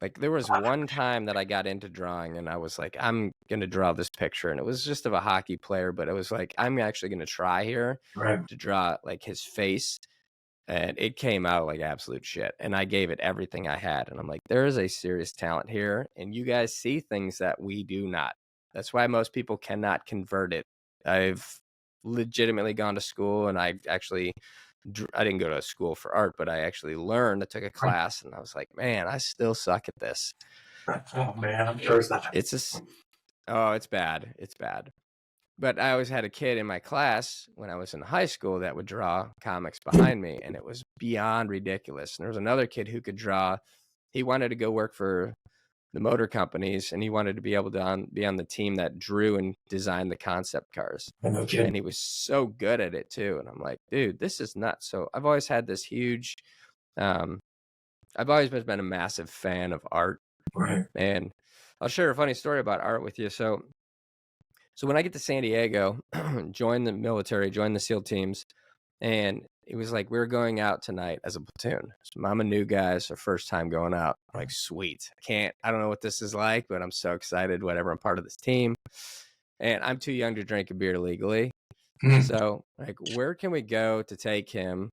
like, there was one time that I got into drawing and I was like, I'm going to draw this picture. And it was just of a hockey player, but it was like, I'm actually going to try here to draw, like, his face. And it came out like absolute shit. And I gave it everything I had. And I'm like, there is a serious talent here. And you guys see things that we do not. That's why most people cannot convert it. I've legitimately gone to school and I didn't go to school for art, but I actually learned. I took a class and I was like, man, I still suck at this. Oh man, I'm sure it's not. It's bad. It's bad. But I always had a kid in my class when I was in high school that would draw comics behind me, and it was beyond ridiculous. And there was another kid who could draw. He wanted to go work for the motor companies, and he wanted to be able to be on the team that drew and designed the concept cars. Okay. And he was so good at it too. And I'm like, dude, this is nuts. So I've always had this huge, I've always been a massive fan of art. Right. And I'll share a funny story about art with you. So when I get to San Diego, join the military, join the SEAL teams, and it was like, we're going out tonight as a platoon. So I'm a new guy. It's our first time going out. I'm like, sweet. I don't know what this is like, but I'm so excited, whatever. I'm part of this team. And I'm too young to drink a beer legally. So, like, where can we go to take him?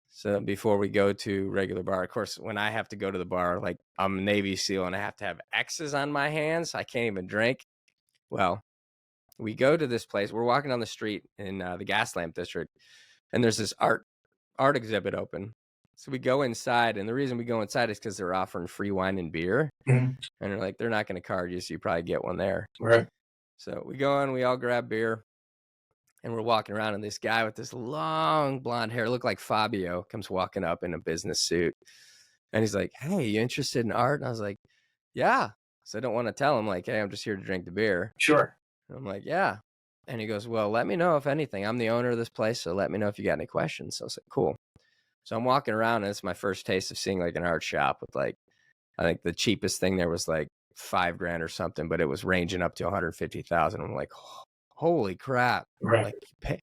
So before we go to regular bar, of course, when I have to go to the bar, like, I'm a Navy SEAL and I have to have X's on my hands. I can't even drink. Well, we go to this place. We're walking down the street in the Gas Lamp District, and there's this art exhibit open. So we go inside, and the reason we go inside is because they're offering free wine and beer. And they're like, they're not going to card you, so you probably get one there. Right. So we go in, we all grab beer, and we're walking around, and this guy with this long blonde hair, looked like Fabio, comes walking up in a business suit. And he's like, hey, you interested in art? And I was like, yeah. So I don't want to tell him, like, hey, I'm just here to drink the beer. Sure. And I'm like, yeah. And he goes, well, let me know if anything. I'm the owner of this place, so let me know if you got any questions. So I was like, cool. So I'm walking around, and it's my first taste of seeing like an art shop with, like, I think the cheapest thing there was like $5,000 or something, but it was ranging up to 150,000. I'm like, holy crap. Right. Like,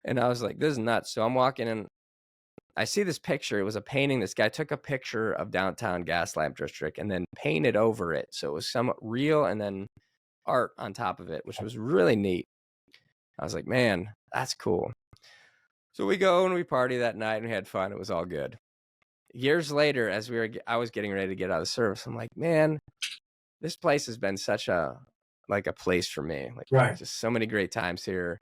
and I was like, this is nuts. So I'm walking in. I see this picture. It was a painting. This guy took a picture of downtown Gas Lamp District and then painted over it. So it was somewhat real and then art on top of it, which was really neat. I was like, man, that's cool. So we go and we party that night and we had fun. It was all good. Years later, as I was getting ready to get out of the service, I'm like, man, this place has been such a place for me. Like, right. Just so many great times here.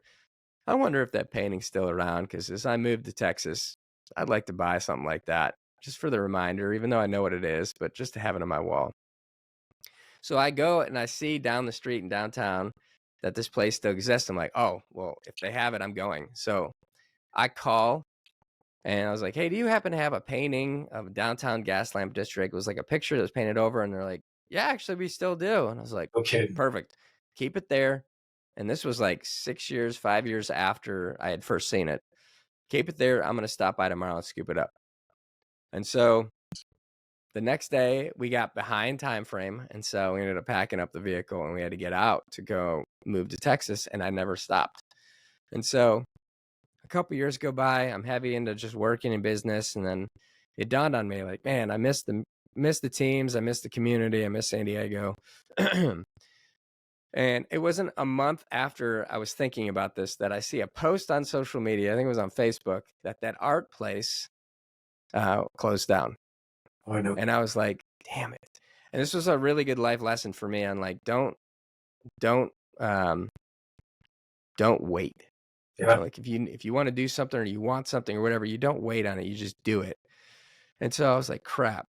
I wonder if that painting's still around, because as I moved to Texas, I'd like to buy something like that just for the reminder, even though I know what it is, but just to have it on my wall. So I go and I see down the street in downtown that this place still exists. I'm like, oh, well, if they have it, I'm going. So I call and I was like, hey, do you happen to have a painting of a downtown gas lamp district? It was like a picture that was painted over. And they're like, yeah, actually, we still do. And I was like, Okay. perfect. Keep it there. And this was like 6 years, 5 years after I had first seen it. Keep it there. I'm going to stop by tomorrow and scoop it up. And so the next day we got behind time frame. And so we ended up packing up the vehicle and we had to get out to go move to Texas. And I never stopped. And so a couple years go by, I'm heavy into just working in business. And then it dawned on me like, man, I miss the teams. I miss the community. I miss San Diego. And it wasn't a month after I was thinking about this that I see a post on social media, I think it was on Facebook, that art place closed down. Oh, I know. And I was like, damn it. And this was a really good life lesson for me on like, don't wait. Yeah. Like if you want to do something or you want something or whatever, you don't wait on it. You just do it. And so I was like, crap.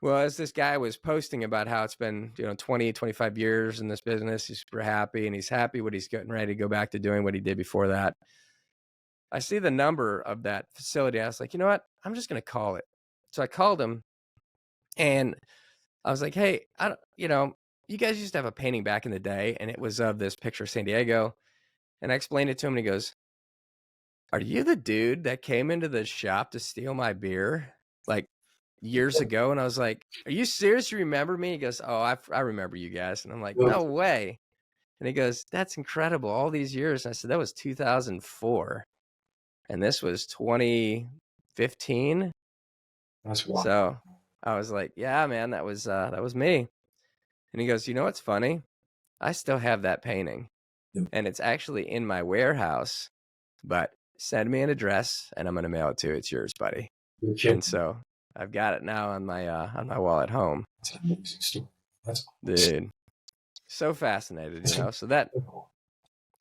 Well, as this guy was posting about how it's been, 20, 25 years in this business, he's super happy and he's happy what he's getting ready to go back to doing what he did before that. I see the number of that facility. I was like, you know what? I'm just going to call it. So I called him and I was like, hey, you guys used to have a painting back in the day and it was of this picture of San Diego. And I explained it to him and he goes, are you the dude that came into the shop to steal my beer? Like, years ago. And I was like, are you serious? You remember me? He goes, oh, I remember you guys. And I'm like, no way. And he goes, that's incredible. All these years. And I said, that was 2004. And this was 2015. That's wild. So I was like, yeah, man, that was me. And he goes, you know what's funny? I still have that painting. And it's actually in my warehouse, but send me an address and I'm going to mail it to you. It's yours, buddy. And so I've got it now on my wall at home. That's an amazing story. That's Dude, so fascinated, So that, isn't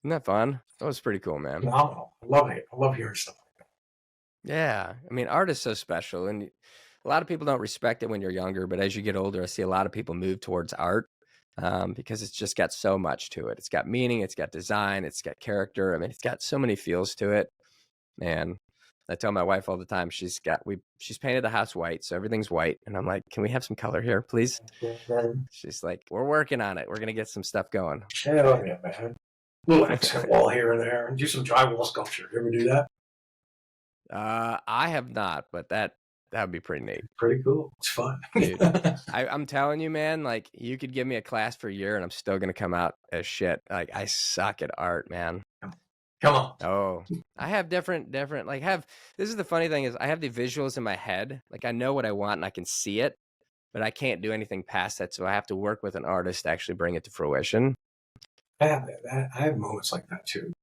that fun? That was pretty cool, man. phenomenal. I love it. I love hearing stuff like that. Yeah. I mean, art is so special and a lot of people don't respect it when you're younger, but as you get older, I see a lot of people move towards art because it's just got so much to it. It's got meaning, it's got design, it's got character. I mean, it's got so many feels to it. And I tell my wife all the time, she's painted the house white, so everything's white. And I'm like, can we have some color here, please? She's like, we're working on it. We're going to get some stuff going. Hell yeah, man. A little accent wall here and there, and do some drywall sculpture. You ever do that? I have not, but that would be pretty neat. Pretty cool. It's fun. Dude, I'm telling you, man, like you could give me a class for a year and I'm still going to come out as shit. Like I suck at art, man. Come on. Oh, I have different, this is the funny thing is I have the visuals in my head. Like I know what I want and I can see it, but I can't do anything past that. So I have to work with an artist to actually bring it to fruition. I have moments like that too.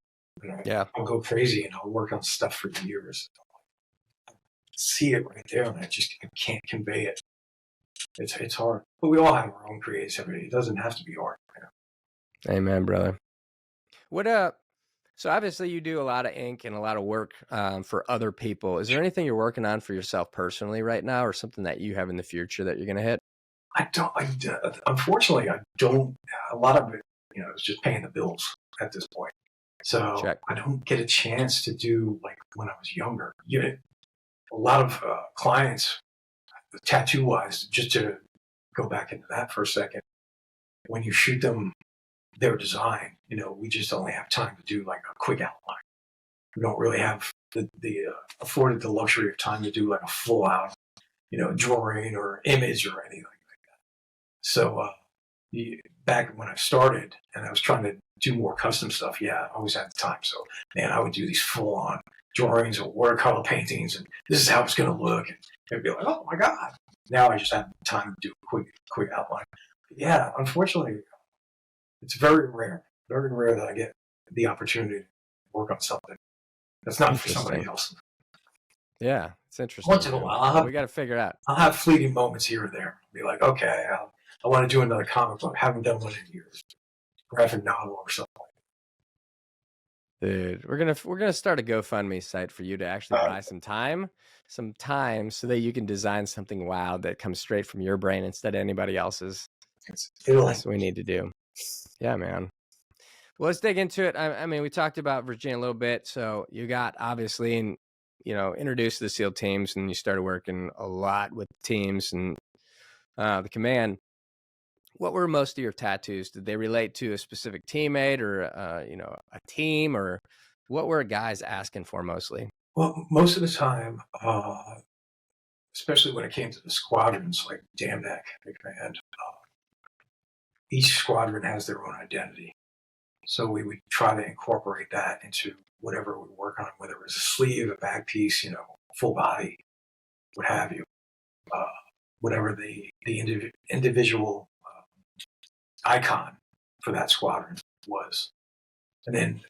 Yeah. I'll go crazy and I'll work on stuff for years. I see it right there and I can't convey it. It's hard. But we all have our own creativity. It doesn't have to be art. Amen, brother. So obviously you do a lot of ink and a lot of work for other people. Is there anything you're working on for yourself personally right now or something that you have in the future that you're going to hit? Unfortunately, I don't. A lot of it, it's just paying the bills at this point. So Check. I don't get a chance to do like when I was younger. A lot of clients, tattoo-wise, just to go back into that for a second, when you shoot them their design, we just only have time to do like a quick outline. We don't really have the afforded the luxury of time to do like a full out, drawing or image or anything like that. So back when I started and I was trying to do more custom stuff, I always had the time. So man, I would do these full on drawings or watercolor paintings, and this is how it's going to look. And it'd be like, oh my god! Now I just have time to do a quick outline. But unfortunately, it's very rare that I get the opportunity to work on something that's not for somebody else. Yeah, it's interesting. Once in a while, we got to figure it out. I'll have fleeting moments here and there. I'll be like, okay, I want to do another comic book. I haven't done one in years. Graphic novel or something like Dude, we're gonna start a GoFundMe site for you to actually Uh, buy some time so that you can design something wild that comes straight from your brain instead of anybody else's. it'll That's what we need to do. Yeah, man. Well, let's dig into it. I mean, we talked about Virginia a little bit. So you got obviously, and introduced to the SEAL teams, and you started working a lot with teams and the command. What were most of your tattoos? Did they relate to a specific teammate or a team, or what were guys asking for mostly? Well, most of the time, especially when it came to the squadrons, like Dam Neck, the command, each squadron has their own identity. So we would try to incorporate that into whatever we work on, whether it was a sleeve, a back piece, full body, what have you, uh, whatever the individual icon for that squadron was. And then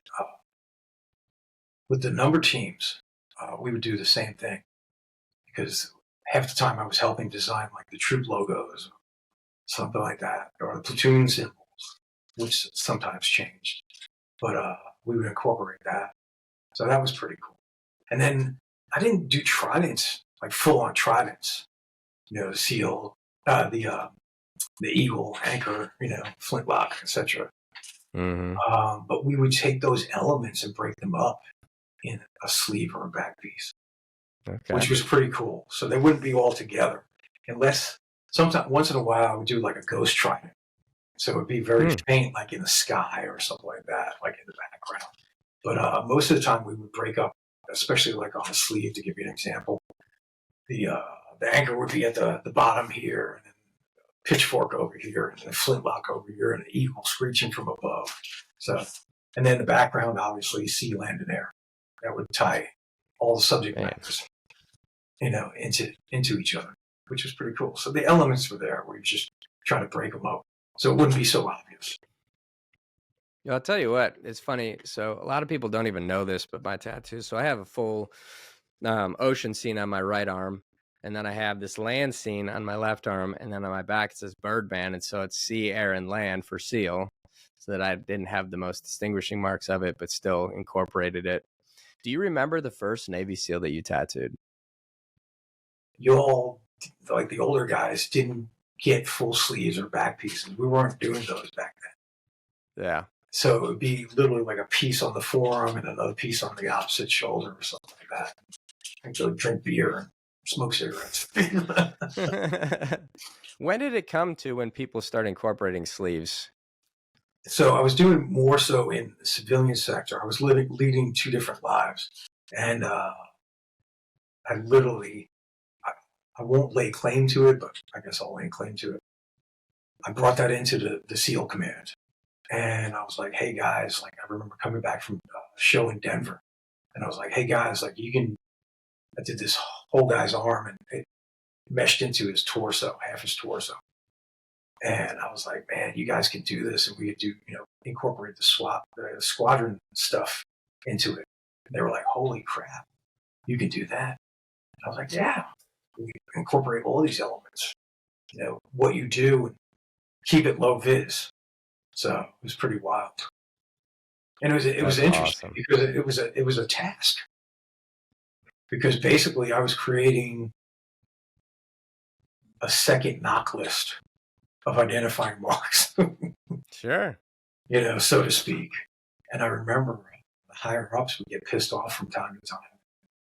with the number teams, we would do the same thing because half the time I was helping design like the troop logos, something like that, or the platoon symbols, which sometimes changed. But we would incorporate that. So that was pretty cool. And then I didn't do tridents, like full on tridents, the seal, the eagle, anchor, flintlock, etc. Mm-hmm. But we would take those elements and break them up in a sleeve or a back piece, Okay. which was pretty cool. So they wouldn't be all together unless sometimes once in a while I would do like a ghost trident. So it would be very faint, like in the sky or something like that, like in the background. But most of the time we would break up, especially like on a sleeve, to give you an example. The anchor would be at the bottom here, and then pitchfork over here, and then a flintlock over here, and an eagle screeching from above. So, and then the background, obviously, sea, land, and air. That would tie all the subject matters, into each other, which was pretty cool. So the elements were there. We were just trying to break them up, so it wouldn't be so obvious. I'll tell you what, it's funny. So a lot of people don't even know this, but my tattoos. So I have a full ocean scene on my right arm, and then I have this land scene on my left arm, and then on my back it says Birdman, and so it's sea, air, and land for SEAL, so that I didn't have the most distinguishing marks of it, but still incorporated it. Do you remember the first Navy SEAL that you tattooed? You all, like the older guys, didn't get full sleeves or back pieces. We weren't doing those back then. Yeah. So it would be literally like a piece on the forearm and another piece on the opposite shoulder or something like that. And go drink beer and smoke cigarettes. When did it come to when people start incorporating sleeves? So I was doing more so in the civilian sector. I was leading two different lives. And I literally, I won't lay claim to it, but I guess I'll lay claim to it. I brought that into the SEAL command. And I was like, hey guys, like I remember coming back from a show in Denver. And I was like, hey guys, like I did this whole guy's arm and it meshed into his torso, half his torso. And I was like, man, you guys can do this. And we could do, incorporate the squadron stuff into it. And they were like, holy crap, you can do that. And I was like, yeah, we incorporate all these elements, what you do and keep it low vis. So it was pretty wild. And it was interesting awesome. because it was a task. Because basically I was creating a second knock list of identifying marks, Sure. so to speak. And I remember the higher ups would get pissed off from time to time.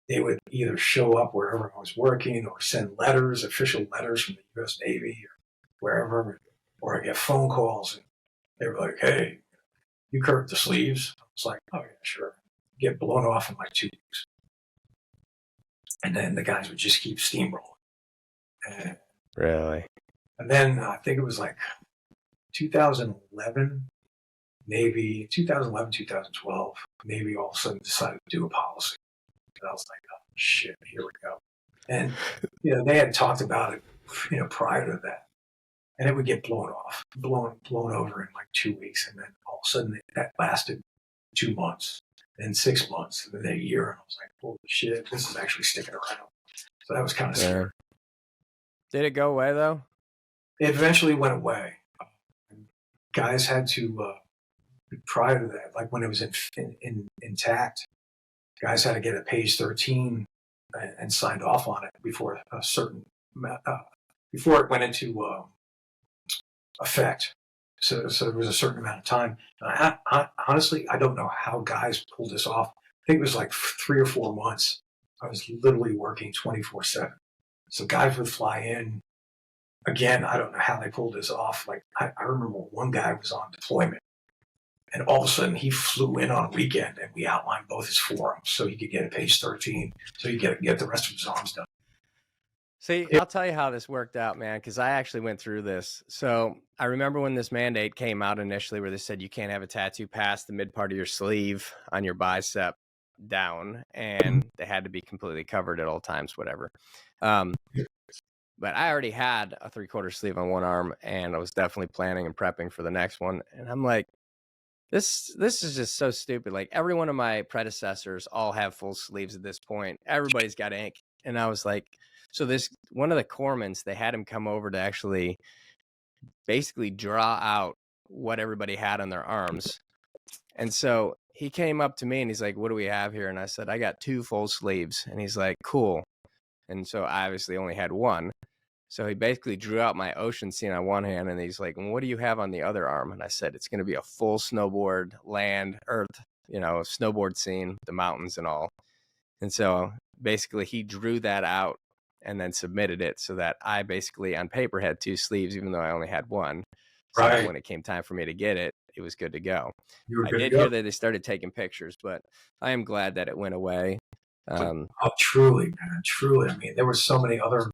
They would either show up wherever I was working or send letters, official letters from the U.S. Navy or wherever, or I get phone calls and they were like, hey, you curved the sleeves? I was like, oh yeah, sure. Get blown off in like 2 weeks. And then the guys would just keep steamrolling. Really? And then I think it was like 2011, Navy, 2011, 2012, Navy all of a sudden decided to do a policy. And I was like, oh, shit, here we go. And, they had talked about it, prior to that. And it would get blown over in like 2 weeks. And then all of a sudden that lasted 2 months, then 6 months, and then a year. And I was like, holy shit, this is actually sticking around. So that was kind of scary. Did it go away though? It eventually went away. Guys had to prior to that, like when it was intact, guys had to get a page 13 and signed off on it before a certain before it went into effect. So there was a certain amount of time. And honestly, I don't know how guys pulled this off. I think it was like 3 or 4 months. I was literally working 24/7. So guys would fly in. Again, I don't know how they pulled this off. Like I remember one guy was on deployment, and all of a sudden he flew in on a weekend, and we outlined both his forearms so he could get a page 13, so he could get the rest of his arms done. See, I'll tell you how this worked out, man, because I actually went through this. So I remember when this mandate came out initially, where they said you can't have a tattoo past the mid part of your sleeve on your bicep down, and they had to be completely covered at all times, whatever. But I already had a 3/4 sleeve on one arm, and I was definitely planning and prepping for the next one. And I'm like, this is just so stupid. Like every one of my predecessors all have full sleeves at this point. Everybody's got ink. And I was like, so this one of the corpsmen, they had him come over to actually basically draw out what everybody had on their arms. And so he came up to me and he's like, what do we have here? And I said, I got 2 full sleeves. And he's like, cool. And so I obviously only had one. So he basically drew out my ocean scene on one hand, and he's like, what do you have on the other arm? And I said, it's going to be a full snowboard, land, earth, snowboard scene, the mountains and all. And so basically he drew that out and then submitted it so that I basically on paper had 2 sleeves, even though I only had one. So that when it came time for me to get it, it was good to go. I did hear that they started taking pictures, but I am glad that it went away. Truly, man, truly. I mean, there were so many other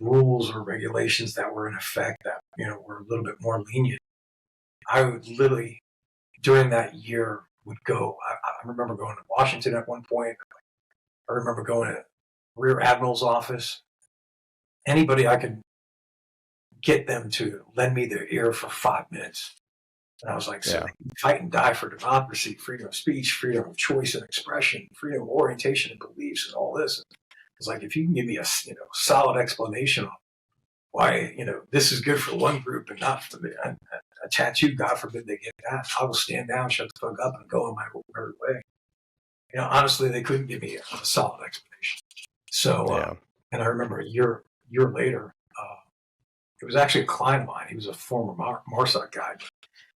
rules or regulations that were in effect that were a little bit more lenient. I would literally during that year would go. I remember going to Washington at one point. I remember going to Rear Admiral's office. Anybody I could get them to lend me their ear for 5 minutes. And I was like, so fight and die for democracy, freedom of speech, freedom of choice and expression, freedom of orientation and beliefs, and all this. It's like, if you can give me a solid explanation on why this is good for one group and not for a tattoo, God forbid they get that, I will stand down, shut the fuck up, and go on my merry way. Honestly, they couldn't give me a solid explanation. So, and I remember a year later, it was actually a client of mine. He was a former MARSOC guy. But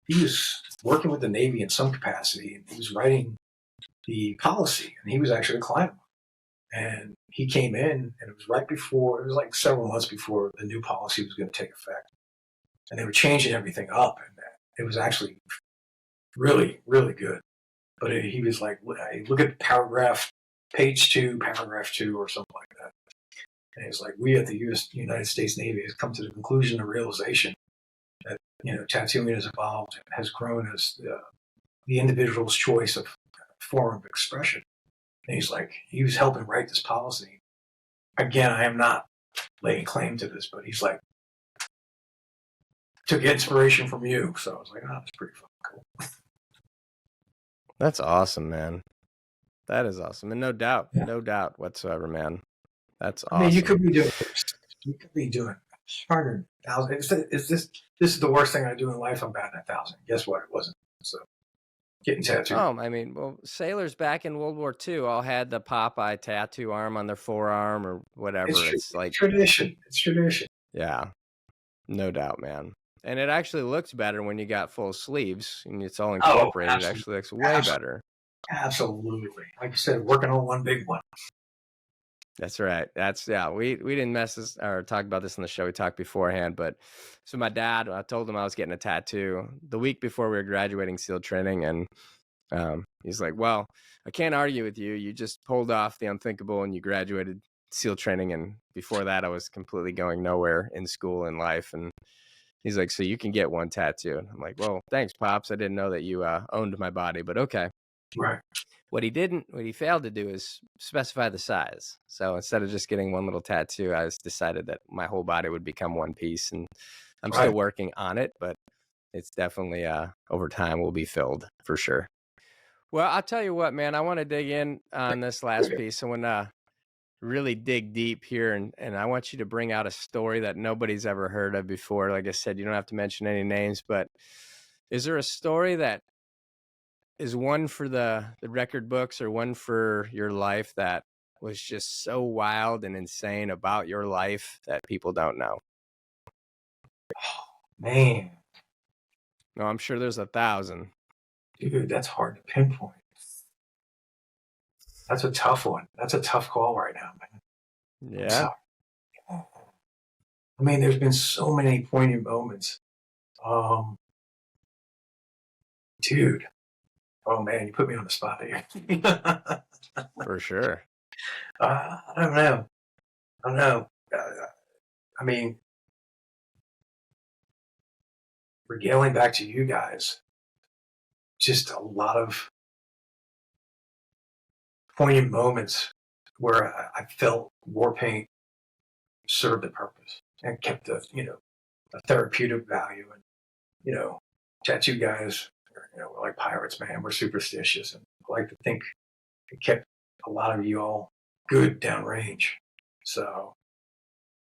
he was working with the Navy in some capacity, and he was writing the policy, and he was actually a client of mine. And he came in, and it was like several months before the new policy was going to take effect. And they were changing everything up, and it was actually really, really good. But he was like, look at page 2, paragraph 2, or something like that. And he was like, we at the United States Navy has come to the conclusion and realization that, tattooing has evolved, has grown as the individual's choice of form of expression. And he's like, he was helping write this policy. Again, I am not laying claim to this, but he's like, took inspiration from you. So I was like, that's pretty fucking cool. That's awesome, man. That is awesome. And no doubt whatsoever, man. That's awesome. I mean, you could be doing 100,000. This is the worst thing I do in life. I'm batting 1,000. Guess what? It wasn't. So getting tattooed. I mean, well, sailors back in World War II all had the Popeye tattoo arm on their forearm or whatever. It's like tradition. It's tradition. Yeah, no doubt, man. And it actually looks better when you got full sleeves and it's all incorporated. It actually looks way better. Absolutely. Like you said, working on one big one. That's right. We didn't talk about this on the show. We talked beforehand, but so my dad, I told him I was getting a tattoo the week before we were graduating SEAL training, and he's like, well, I can't argue with you. You just pulled off the unthinkable and you graduated SEAL training, and before that I was completely going nowhere in school and life. And he's like, so you can get one tattoo. And I'm like, well, thanks, Pops. I didn't know that you owned my body, but okay. Right. What he failed to do is specify the size. So instead of just getting one little tattoo, I decided that my whole body would become one piece, and I'm still working on it, but it's definitely over time will be filled for sure. Well, I'll tell you what, man, I want to dig in on this last piece. I want to really dig deep here, and I want you to bring out a story that nobody's ever heard of before. Like I said, you don't have to mention any names, but is there a story that is one for the record books or one for your life that was just so wild and insane about your life that people don't know? Man, No, I'm sure there's 1,000. dude, that's hard to pinpoint. That's a tough one. That's a tough call right now, man. I'm Yeah, sorry. I mean, there's been so many poignant moments. Dude, oh man, you put me on the spot here. for sure. I don't know. I don't know. I mean, regaling back to you guys, just a lot of poignant moments where I felt Warpaint served a purpose and kept a therapeutic value. And tattoo guys, we're like pirates, man. We're superstitious, and I like to think it kept a lot of you all good downrange. So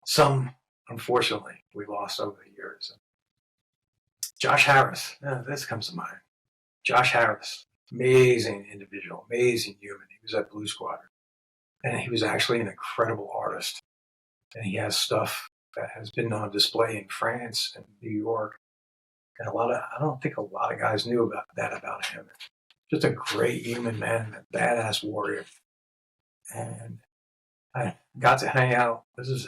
some, unfortunately, we lost over the years. Josh Harris, this comes to mind. Josh Harris, amazing individual, amazing human. He was at Blue Squadron, and he was actually an incredible artist. And he has stuff that has been on display in France and New York. And I don't think a lot of guys knew about him. Just a great human, man, a badass warrior. And I got to hang out. This is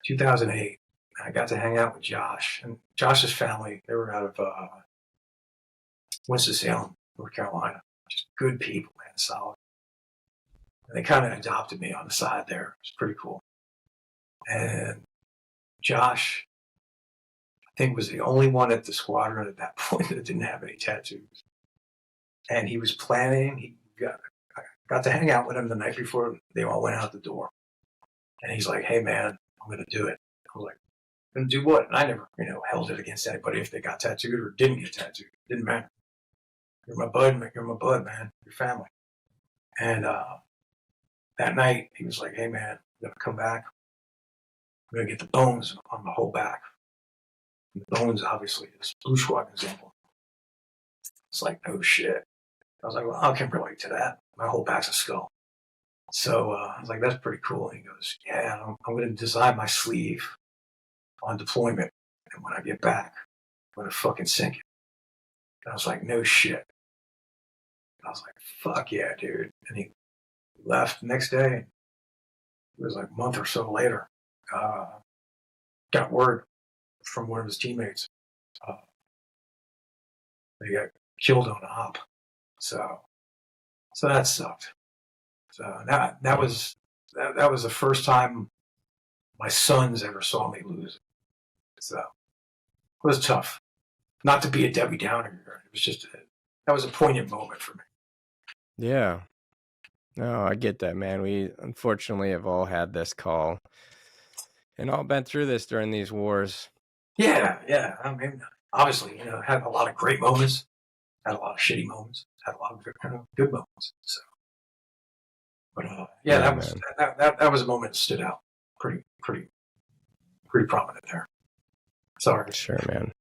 2008. I got to hang out with Josh and Josh's family. They were out of Winston-Salem, North Carolina. Just good people, man, solid. And they kind of adopted me on the side there. It's pretty cool. And Josh, I think, was the only one at the squadron at that point that didn't have any tattoos. And he was planning. I got to hang out with him the night before they all went out the door. And he's like, "Hey, man, I'm going to do it." I was like, "Going to do what?" And I never, held it against anybody if they got tattooed or didn't get tattooed. It didn't matter. You're my bud, man. Your family. And that night, he was like, "Hey, man, I'm going to come back. I'm going to get the bones on the whole back." And the bones, obviously, is Blue Squadron example. It's like, "Oh, shit." I was like, "Well, I can relate to that. My whole back's a skull." So I was like, "That's pretty cool." And he goes, "Yeah, I'm going to design my sleeve on deployment. And when I get back, I'm going to fucking sink it." And I was like, "No shit." And I was like, "Fuck yeah, dude." And he left the next day. It was like a month or so later. Got word from one of his teammates. They got killed on a hop. So that sucked. So that was the first time my sons ever saw me lose. So it was tough. Not to be a Debbie Downer. It was just that was a poignant moment for me. Yeah. No, I get that, man. We unfortunately have all had this call and all been through this during these wars. Yeah. I mean, obviously, had a lot of great moments, had a lot of shitty moments, had a lot of good moments. So, but that was a moment that stood out pretty prominent there. Sorry. Sure, man.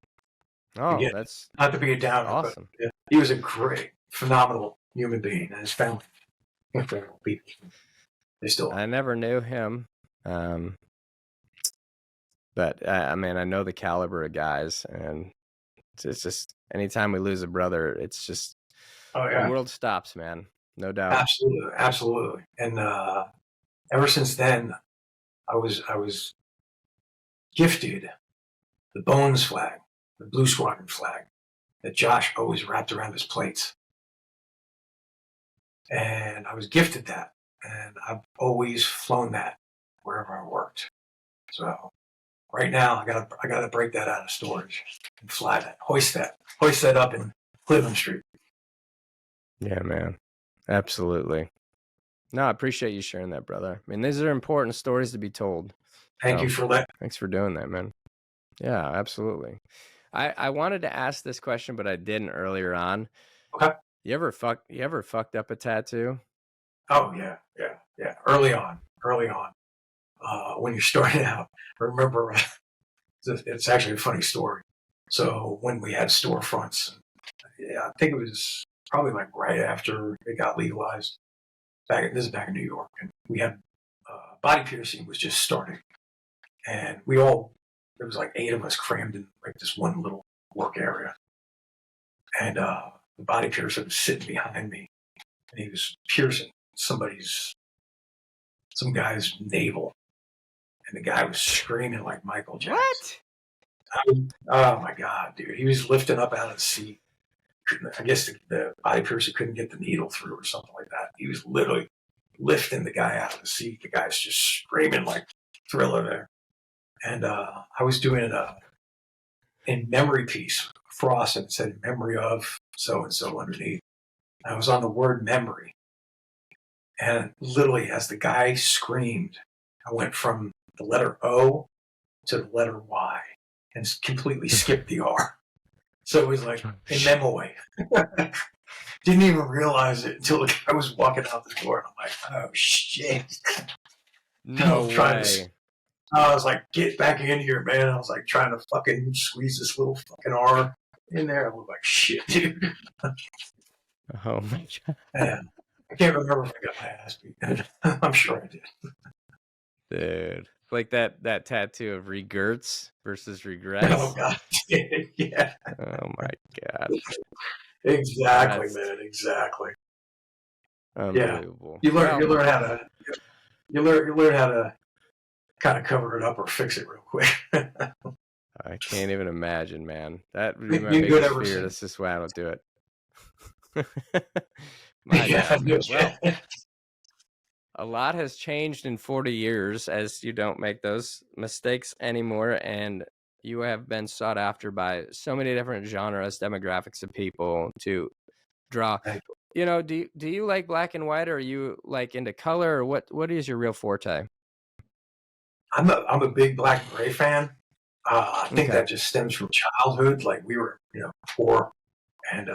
Oh, Again, that's not to be a downer, awesome. But he was a great, phenomenal human being, and his family, incredible people. They still. I never knew him, but I mean, I know the caliber of guys, and it's just anytime we lose a brother, it's just the world stops, man. No doubt. Absolutely. And ever since then, I was gifted the Bones flag, the Blue Squadron flag, that Josh always wrapped around his plates. And I was gifted that, and I've always flown that wherever I worked. So right now, I gotta break that out of storage and fly that, hoist that up in Cleveland Street. Yeah, man. Absolutely. No, I appreciate you sharing that, brother. I mean, these are important stories to be told. Thank you for that. Thanks for doing that, man. Yeah, absolutely. I wanted to ask this question, but I didn't earlier on. Okay. You ever fucked up a tattoo? Oh yeah. Early on. When you're starting out, I remember it's actually a funny story. So when we had storefronts, I think it was probably like right after it got legalized. This is back in New York, and we had body piercing was just starting, and there was like 8 of us crammed in like this one little work area, and the body piercer was sitting behind me, and he was piercing some guy's navel, and the guy was screaming like Michael Jackson. What? Oh my God, dude! He was lifting up out of the seat. I guess the body piercer couldn't get the needle through or something like that. He was literally lifting the guy out of the seat. The guy's just screaming like Thriller there. And I was doing it in memory piece, Frost, and it said memory of so-and-so underneath. And I was on the word memory. And literally, as the guy screamed, I went from the letter O to the letter Y and completely skipped the R. So it was like in memory. Didn't even realize it until the guy was walking out the door. And I'm like, oh, shit. No way. I was like, get back in here, man. I was like trying to fucking squeeze this little fucking R in there. I was like, shit, dude. Oh, my God. Man, I can't remember if I got my ass beat. I'm sure I did. Dude. Like that tattoo of regrets versus regrets. Oh, God. Yeah. Oh, my God. Exactly, man. Exactly. Unbelievable. Yeah. You learn how to kind of cover it up or fix it real quick. I can't even imagine, man. That would be my biggest fear. That's just why I don't do it. My God, man. Well, a lot has changed in 40 years as you don't make those mistakes anymore, and you have been sought after by so many different genres, demographics of people to draw. You know, do you like black and white, or are you like into color, or what is your real forte? I'm a big black and gray fan. I think that just stems from childhood. Like we were, poor, and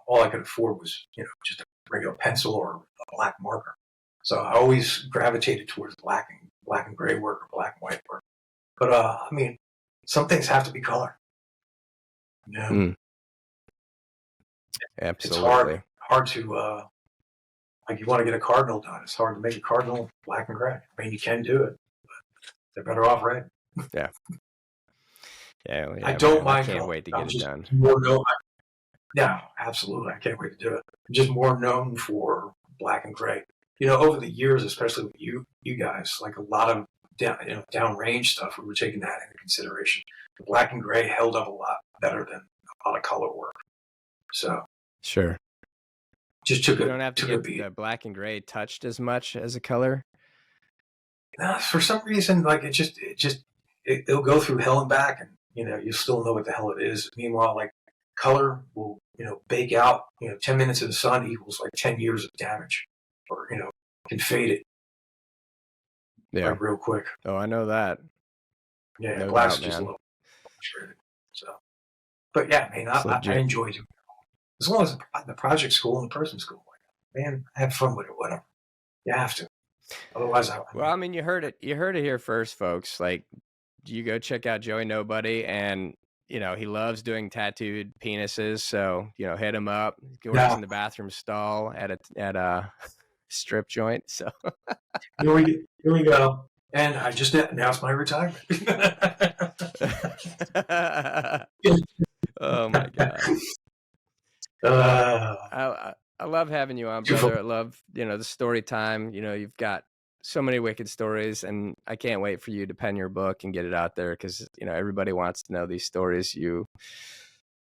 all I could afford was, just a regular pencil or a black marker. So I always gravitated towards black and gray work or black and white work. But I mean, some things have to be color. Absolutely. It's hard to like you want to get a cardinal done. It's hard to make a cardinal black and gray. I mean, you can do it, but they're better off red. Yeah. Yeah, I don't mind. I can't wait to get it done. Yeah, absolutely. I can't wait to do it. I'm just more known for black and gray. Over the years, especially with you guys, like a lot of downrange stuff, we were taking that into consideration. The black and gray held up a lot better than a lot of color work. So sure, just took you don't have to get the black and gray touched as much as a color. For some reason, like it'll go through hell and back, and you still know what the hell it is. Meanwhile, like color will bake out. 10 minutes in the sun equals like 10 years of damage, or can fade it. Yeah, like real quick. Oh, I know that. Yeah, no black's just a little frustrated. So, but yeah, I mean, I enjoy it as long as the project's cool and the person's cool. Like, man, I have fun with it. Whatever, you have to. Otherwise, well, I mean, you heard it here first, folks. Like, you go check out Joey Nobody, and he loves doing tattooed penises. So hit him up. He works in the bathroom stall at a strip joint. So here we go. And I just announced my retirement. Oh my God. I love having you on, brother. I love, the story time. You've got so many wicked stories, and I can't wait for you to pen your book and get it out there because, everybody wants to know these stories. You're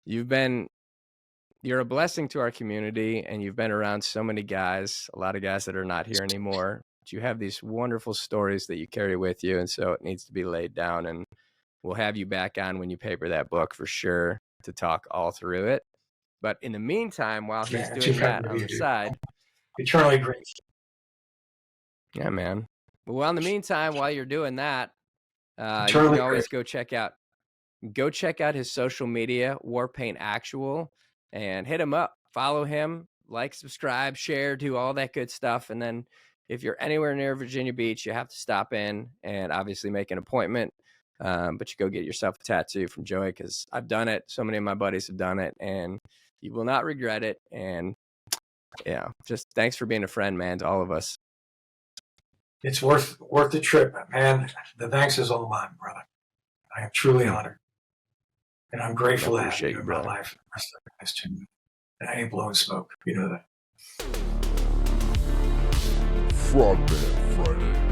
a blessing to our community, and you've been around so many guys, a lot of guys that are not here anymore. But you have these wonderful stories that you carry with you, and so it needs to be laid down, and we'll have you back on when you paper that book for sure to talk all through it. But in the meantime, while he's doing that on the side, eternally grateful. Yeah, man. Well, in the meantime, while you're doing that, you can always go check out his social media, Warpaint Actual, and hit him up. Follow him, like, subscribe, share, do all that good stuff. And then if you're anywhere near Virginia Beach, you have to stop in and obviously make an appointment. But you go get yourself a tattoo from Joey, because I've done it. So many of my buddies have done it, and you will not regret it. And yeah, just thanks for being a friend, man, to all of us. It's worth the trip, man. The thanks is all mine, brother. I am truly honored, and I'm grateful to have you in my life for the rest of the guys too. And I ain't blowing smoke, you know that. Frogman Friday.